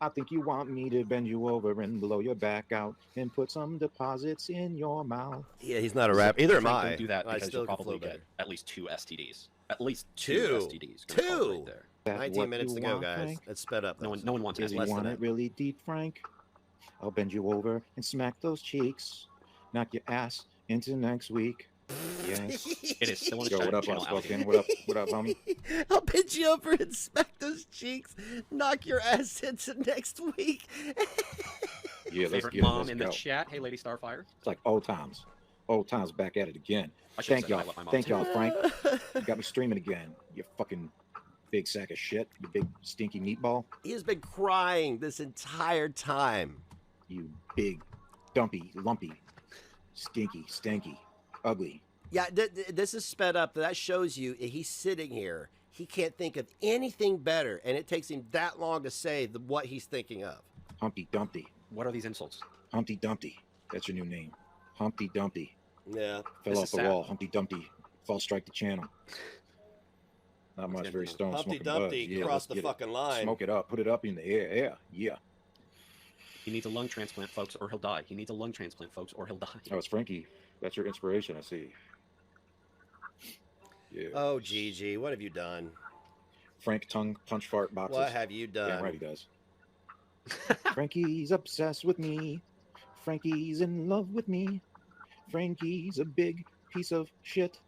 I think you want me to bend you over and blow your back out and put some deposits in your mouth. Yeah, he's not a rapper. Either am Frank, I. Don't do that I because still you'll can probably flow get better. at least 2 STDs. At least 2 Two? STDs. gonna fall Two? Right there. That's 19 what minutes you to go, want, guys. Frank? Let's sped up. No one wants If you less STDs. than want that. it really deep, Frank, I'll bend you over and smack those cheeks. Knock your ass into next week. Yes. It is still on his Yo, what up, channel, outspoken? alligator. What up, homie? I'll pinch you over and smack those cheeks. Knock your ass into next week. Yeah, let's Favorite get it. mom Let's in go. the chat. Hey, Lady Starfire. It's like old times. Old times back at it again. I should Thank say I y'all. love my mom Thank too. y'all, Frank. You got me streaming again. You fucking big sack of shit. You big stinky meatball. He has been crying this entire time. You big dumpy, lumpy, stinky, stanky, ugly. Yeah, this is sped up. That shows you he's sitting here. He can't think of anything better, and it takes him that long to say what he's thinking of. Humpty Dumpty. What are these insults? Humpty Dumpty. That's your new name. Humpty Dumpty. Yeah. Fell This off is the sad. wall. Humpty Dumpty. False strike the channel. Not much, gonna very be- stone Humpty smoking Dumpty buzz. Yeah, crossed let's the get it. fucking line. Smoke it up. Put it up in the air. Yeah. He needs a lung transplant, folks, or he'll die. He needs a lung transplant, folks, or he'll die. Oh, it's Frankie. That's your inspiration, I see. Yeah. Oh, Gigi, what have you done? Frank tongue punch fart boxes. What have you done? Damn right he does. Frankie's obsessed with me. Frankie's in love with me. Frankie's a big piece of shit.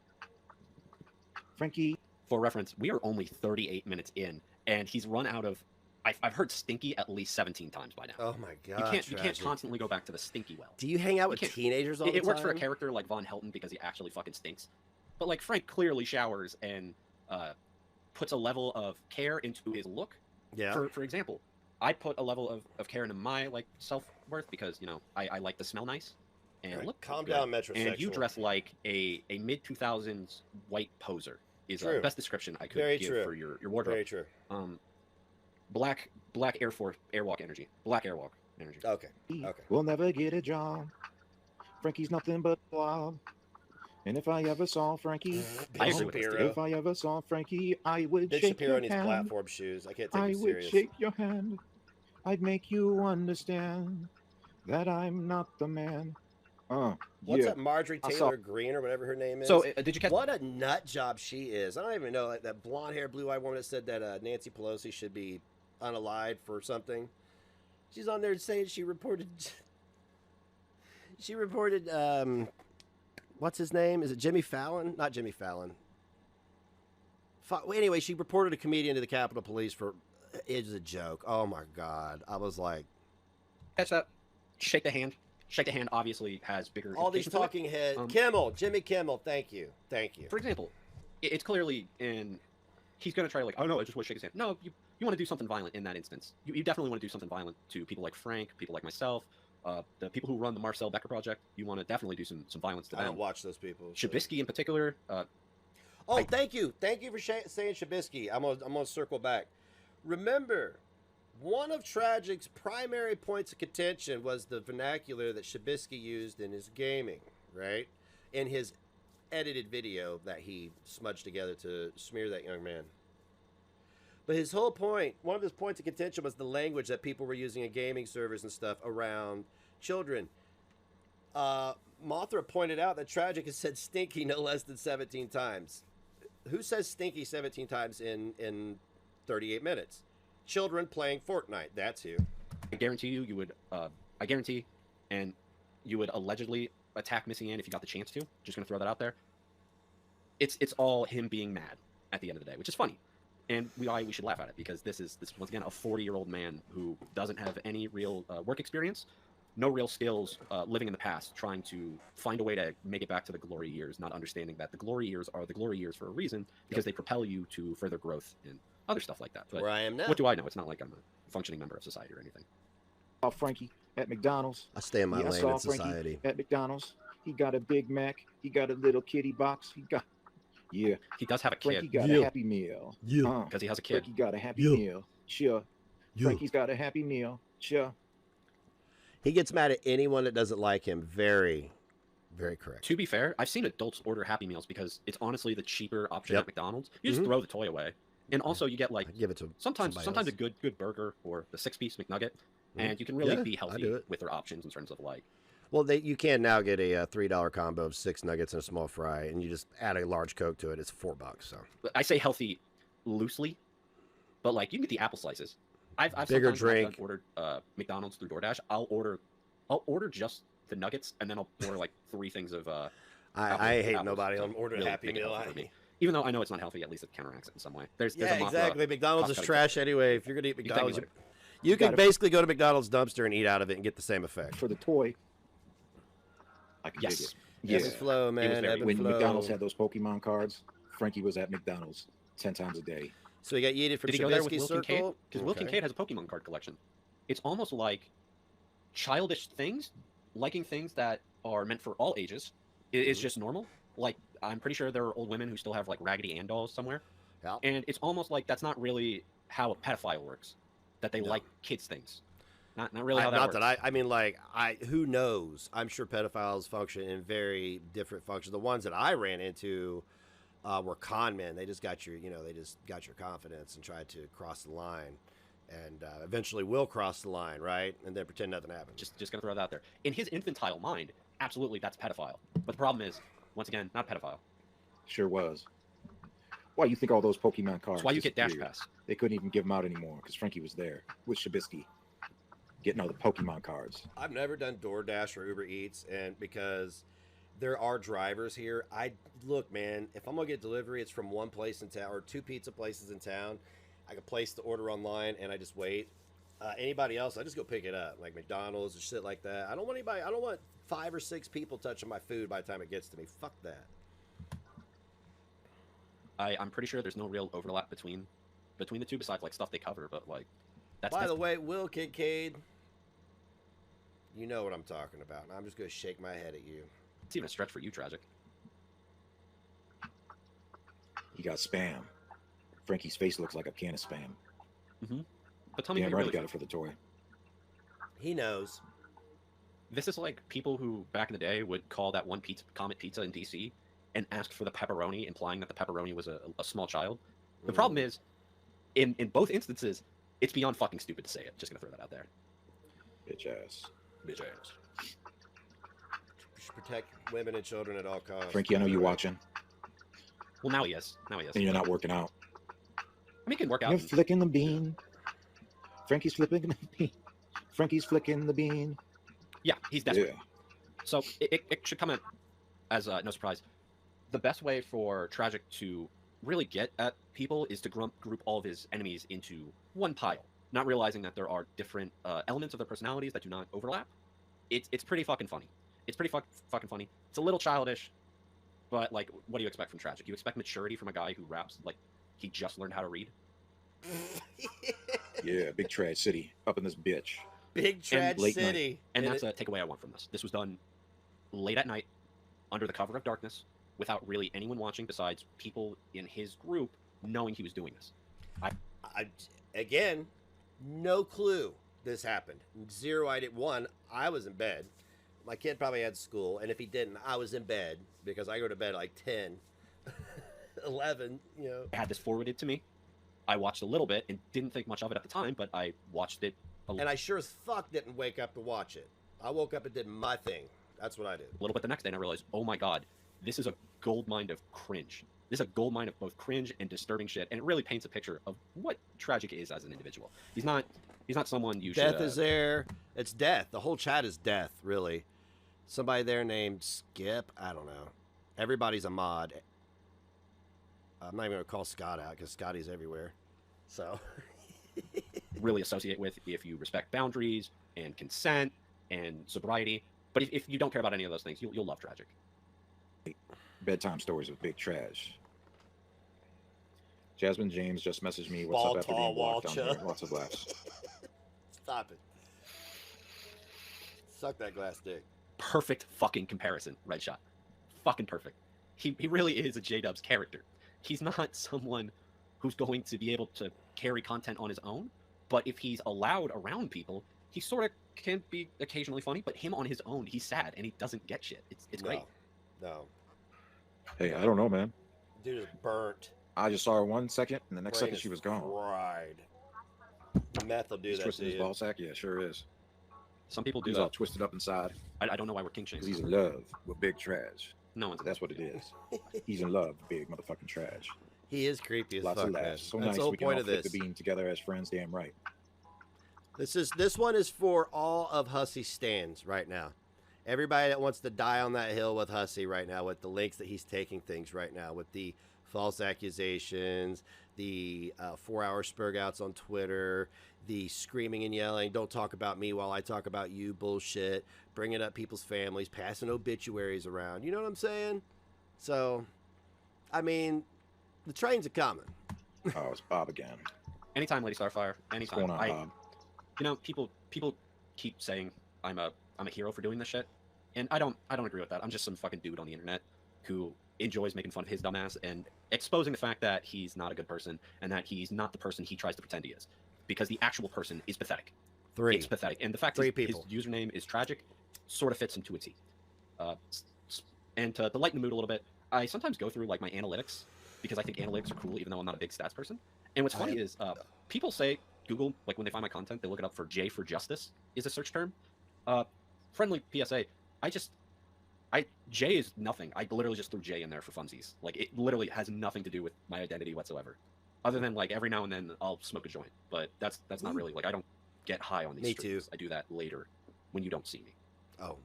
Frankie. For reference, we are only 38 minutes in, and he's run out of. I've heard stinky at least 17 times by now. Oh my god. you can't tragic. constantly go back to the stinky well. Do you hang out with can't- teenagers all the It time? works for a character like Von Helton because he actually fucking stinks. But like Frank clearly showers and puts a level of care into his look. Yeah. For example, I put a level of care into my like self-worth because, you know, I like to smell nice. and Right. look Calm good. down, metrosexual. And you dress like a mid 2000s white poser is the best description I could Very give true. for your wardrobe. Very true. Black airwalk energy. Black airwalk energy. Okay. Okay. We'll never get a job. Frankie's nothing but wild. And if I ever saw Frankie, I agree with this, dude. if I ever saw Frankie, I would Big shake Shapiro your in his hand. platform shoes. I can't take I you would serious. shake your hand. I'd make you understand that I'm not the man. What's yeah. up, Marjorie I Taylor saw- Greene or whatever her name is? So did you catch? What a nut job she is. I don't even know, like that blonde haired, blue eyed woman that said that Nancy Pelosi should be unalived for something. She's on there saying she reported. She reported. What's his name? Is it Jimmy Fallon? Not Jimmy Fallon. Anyway, she reported a comedian to the Capitol Police for. It's a joke. Oh my God! I was like, Catch that? Shake the hand. Shake the hand. Obviously has bigger. all these implications to it. talking heads. Kimmel, Jimmy Kimmel. Thank you. Thank you. For example, it's clearly in. He's going to try like, oh no, I just want to shake his hand. No, you want to do something violent in that instance. You definitely want to do something violent to people like Frank, people like myself, the people who run the Marcel Becker Project. You want to definitely do some violence to I them. don't watch those people. So. Shabisky in particular. Thank you for saying Shabisky. I'm gonna circle back. Remember, one of Tragic's primary points of contention was the vernacular that Shabisky used in his gaming, right? In his edited video that he smudged together to smear that young man. But his whole point, one of his points of contention was the language that people were using in gaming servers and stuff around children. Mothra pointed out that Tragic has said stinky no less than 17 times. Who says stinky 17 times in 38 minutes? Children playing Fortnite. That's who. I guarantee you would. I guarantee, and you would allegedly attack Missy Ann if you got the chance to. Just gonna throw that out there. It's all him being mad at the end of the day, which is funny, and we should laugh at it because this is once again a 40-year-old man who doesn't have any real work experience, no real skills, living in the past, trying to find a way to make it back to the glory years, not understanding that the glory years are the glory years for a reason because they propel you to further growth and other stuff like that. But where I am now. what do I know? It's not like I'm a functioning member of society or anything. Saw Frankie at McDonald's. I stay in my I lane saw in Frankie society. at McDonald's. He got a Big Mac. He got a little kitty box. Yeah. He does have a Frankie kid got a Happy Meal. because he has a kid. Frankie got a Happy Meal. Sure. Frankie's got a Happy Meal. Sure. He gets mad at anyone that doesn't like him. Very, very correct. To be fair, I've seen adults order Happy Meals because it's honestly the cheaper option at McDonald's. You just throw the toy away, and also you get like give it to sometimes else. a good burger or the 6-piece McNugget, and you can really be healthy with their options in terms of like. Well, you can now get a $3 combo of 6 nuggets and a small fry, and you just add a large Coke to it. It's $4. So I say healthy loosely, but like you can get the apple slices. I've bigger sometimes drink. ordered McDonald's through DoorDash. I'll order just the nuggets, and then I'll order like 3 things of. I hate apples nobody to on ordering really Happy make it Meal. healthy for me. Even though I know it's not healthy, at least it counteracts it in some way. There's a Mothra exactly. McDonald's is cost-cutting trash anyway. If you're gonna eat You can thank me McDonald's, later. you can basically go to McDonald's dumpster and eat out of it and get the same effect. For the toy, I can dig Yes. it. Ebb Yeah. and flow, man. very- Ebb and When flow. McDonald's had those Pokemon cards, Frankie was at McDonald's 10 times a day. So he got yeeted from Did he go there with Shabisky's Will Kincaid? circle? Because Will Kincaid has a Pokemon card collection. It's almost like childish things, liking things that are meant for all ages. It's just normal. Like, I'm pretty sure there are old women who still have, like, Raggedy Ann dolls somewhere. Yeah. And it's almost like that's not really how a pedophile works, that they like kids' things. Not really how that Not works. that I mean, like, who knows? I'm sure pedophiles function in very different functions. The ones that I ran into were con men. They just got your, they just got your confidence and tried to cross the line, and eventually will cross the line, right? And then pretend nothing happened. Just gonna throw that out there. In his infantile mind, absolutely that's pedophile. But the problem is, once again, not pedophile. Sure was. Why you think all those Pokemon cards? That's why you get Dash disappeared? Pass. They couldn't even give them out anymore because Frankie was there with Shabisky, getting all the Pokemon cards. I've never done DoorDash or Uber Eats, and because there are drivers here, look, man, if I'm gonna get delivery, it's from one place in town or 2 pizza places in town. I can place the order online and I just wait. Anybody else, I just go pick it up, like McDonald's and shit like that. I don't want 5 or 6 people touching my food by the time it gets to me. Fuck that. I'm pretty sure there's no real overlap between the two besides like stuff they cover, but like By the way, Will Kincaid, You know what I'm talking about. And I'm just going to shake my head at you. It's even a stretch for you, Tragic. He got spam. Frankie's face looks like a can of spam. Mm-hmm. But tell me, Damn who you right, really he got it for the toy. He knows. This is like people who back in the day would call that one pizza, Comet Pizza in DC, and asked for the pepperoni, implying that the pepperoni was a small child. The problem is, in both instances, it's beyond fucking stupid to say it. Just gonna throw that out there. Bitch ass. Bitch ass. Protect women and children at all costs. Frankie, I know you watching, Well, now he is. Now he is. and you're not working out. I mean, he can work out. You're flicking the bean. Frankie's flipping the bean. Frankie's flicking the bean. Yeah, he's desperate. Yeah. So it should come as no surprise. The best way for Tragic to really get at people is to group all of his enemies into one pile, not realizing that there are different elements of their personalities that do not overlap. It's pretty fucking funny. It's pretty fucking funny. It's a little childish, but like, what do you expect from Tragic? You expect maturity from a guy who raps like he just learned how to read? Yeah, big trash city up in this bitch. Big Trash late City. And that's a takeaway I want from this. This was done late at night, under the cover of darkness, without really anyone watching besides people in his group knowing he was doing this. Again, no clue this happened. Zero idea. One, I was in bed. My kid probably had school, and if he didn't, I was in bed because I go to bed at like 10, 11, you know. I had this forwarded to me. I watched a little bit and didn't think much of it at the time, but I watched it And I sure as fuck didn't wake up to watch it. I woke up and did my thing. That's what I did. little bit the next day, and I realized, oh my god, this is a gold mine of cringe. This is a gold mine of both cringe and disturbing shit, and it really paints a picture of what Tragic is as an individual. He's not someone you should. Death is there. It's death. The whole chat is death, really. Somebody there named Skip. I don't know. Everybody's a mod. I'm not even going to call Scott out because Scotty's everywhere. So. really associate with if you respect boundaries and consent and sobriety. But if you don't care about any of those things, you'll love Tragic. Bedtime stories of big trash. Jasmine James just messaged me. What's Ball up after tall, being blocked wall down here? chub. Lots of laughs. Stop it. Suck that glass dick. Perfect fucking comparison, Red Shot. Fucking perfect. He really is a J-Dub's character. He's not someone who's going to be able to carry content on his own, but if he's allowed around people, he sort of can be occasionally funny, but him on his own, he's sad and he doesn't get shit. It's great. No. Hey, I don't know, man. Dude is burnt. I just saw her 1 second, and the next Brain second is she was gone. fried. Meth will do He's that twisting to his you. ball sack? Yeah, sure is. Some people do He's all that. twisted up inside I don't know why we're king because shaming. he's in love with big trash. No one's. That's what it is. He's in love with big motherfucking trash. He is creepy as Lots fuck, of man. laughs. So That's nice the whole we can point all of flip this. the bean together as friends. Damn right. This one is for all of Hussey's stands right now. Everybody that wants to die on that hill with Hussey right now, with the links that he's taking things right now, with the false accusations, the 4-hour spurgouts on Twitter, the screaming and yelling, don't talk about me while I talk about you bullshit, bringing up people's families, passing obituaries around. You know what I'm saying? So, I mean, the trains are coming. Oh, it's Bob again. Anytime, Lady Starfire. What's Anytime. going on, Bob? You know, people keep saying I'm a hero for doing this shit, and I don't agree with that. I'm just some fucking dude on the internet who enjoys making fun of his dumbass and exposing the fact that he's not a good person and that he's not the person he tries to pretend he is, because the actual person is pathetic. It's pathetic, and the fact Three his people. username is Tragic sort of fits him to a T. And to lighten the mood a little bit, I sometimes go through like my analytics because I think analytics are cool, even though I'm not a big stats person. And what's funny is people say Google, like when they find my content, they look it up for J for justice is a search term. Friendly PSA. J is nothing. I literally just threw J in there for funsies. Like it literally has nothing to do with my identity whatsoever. Other than like every now and then I'll smoke a joint, but that's not really like I don't get high on these Me streams. too. I do that later when you don't see me. Oh,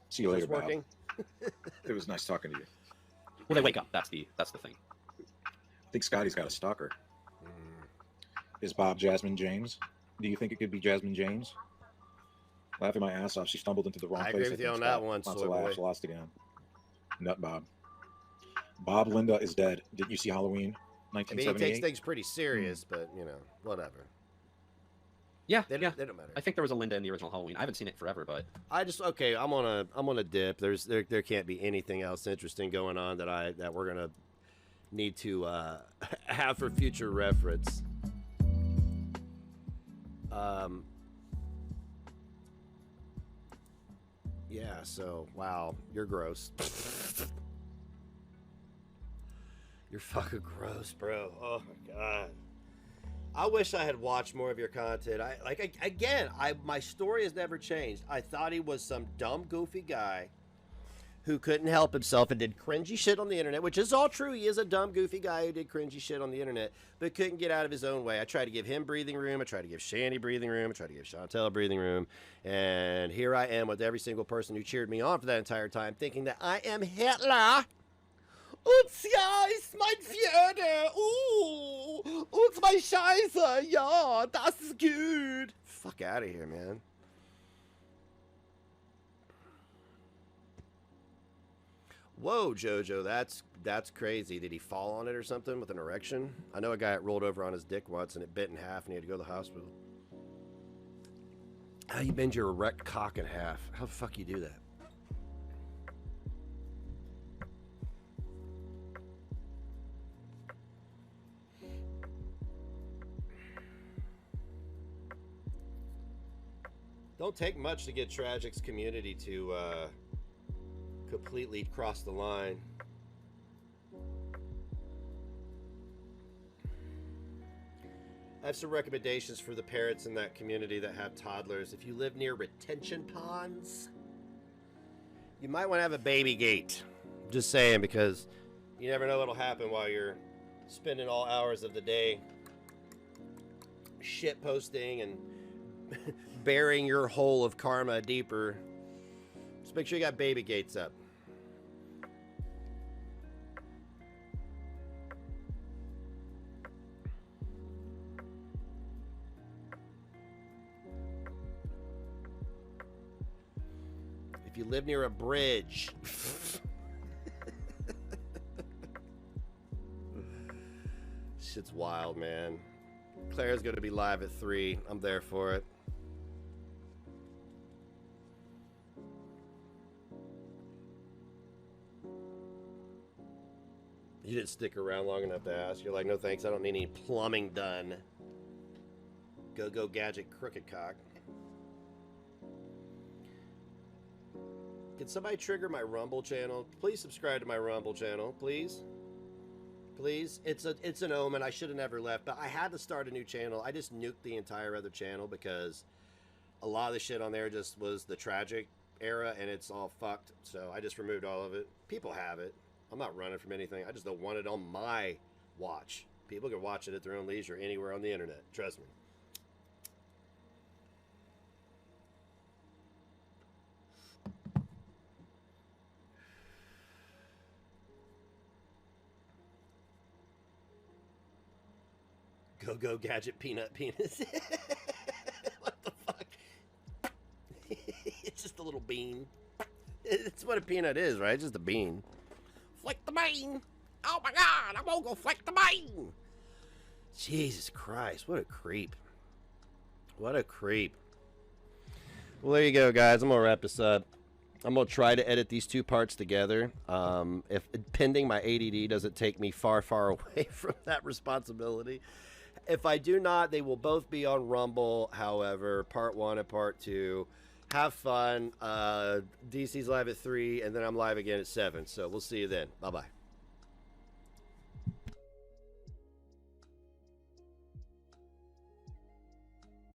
See you later, is this working? Bob. It was nice talking to you. Well, they wake up. That's the thing. I think Scotty's got a stalker. Is Bob Jasmine James? Do you think it could be Jasmine James? Laughing my ass off, she stumbled into the wrong I place. agree with you think on that Scott. one, Lots Soy of laughs, Boy. lost again. Nut Bob. Bob Linda is dead. Didn't you see Halloween I mean, he 1978? takes things pretty serious, but, you know, whatever. Yeah, They yeah. don't matter. I think there was a Linda in the original Halloween. I haven't seen it forever, but Okay. I'm on a dip. There can't be anything else interesting going on that we're gonna need to have for future reference. Yeah. So wow, you're gross. You're fucking gross, bro. Oh my god. I wish I had watched more of your content. My story has never changed. I thought he was some dumb, goofy guy who couldn't help himself and did cringy shit on the internet, which is all true. He is a dumb, goofy guy who did cringy shit on the internet, but couldn't get out of his own way. I tried to give him breathing room. I tried to give Shandy breathing room. I tried to give Chantel breathing room. And here I am with every single person who cheered me on for that entire time, thinking that I am Hitler. Ups, ja, ist mein Pferde. Und mein Scheiße. Ja, das ist gut. Fuck out of here, man. Whoa, Jojo, that's crazy. Did he fall on it or something with an erection? I know a guy that rolled over on his dick once and it bit in half and he had to go to the hospital. How you bend your erect cock in half? How the fuck you do that? Don't take much to get Tragic's community to completely cross the line. I have some recommendations for the parents in that community that have toddlers. If you live near retention ponds, you might want to have a baby gate. Just saying, because you never know what'll happen while you're spending all hours of the day shit posting and burying your hole of karma deeper. Just make sure you got baby gates up. If you live near a bridge. Shit's wild, man. Claire's going to be live at 3. I'm there for it. You didn't stick around long enough to ask. You're like, no thanks, I don't need any plumbing done. Go gadget crooked cock. Can somebody trigger my Rumble channel? Please subscribe to my Rumble channel, please. Please. It's an omen. I should have never left, but I had to start a new channel. I just nuked the entire other channel because a lot of the shit on there just was the tragic era and it's all fucked. So I just removed all of it. People have it. I'm not running from anything. I just don't want it on my watch. People can watch it at their own leisure anywhere on the internet. Trust me. Go gadget peanut penis. What the fuck? It's just a little bean. It's what a peanut is, right? It's just a bean. Flick the bean. Oh my god, I won't go flick the bean. Jesus Christ, what a creep. What a creep. Well, there you go, guys. I'm going to wrap this up. I'm going to try to edit these two parts together. If pending my ADD doesn't take me far, far away from that responsibility. If I do not, they will both be on Rumble. However, part 1 and part 2. Have fun. DC's live at 3, and then I'm live again at 7. So we'll see you then. Bye-bye.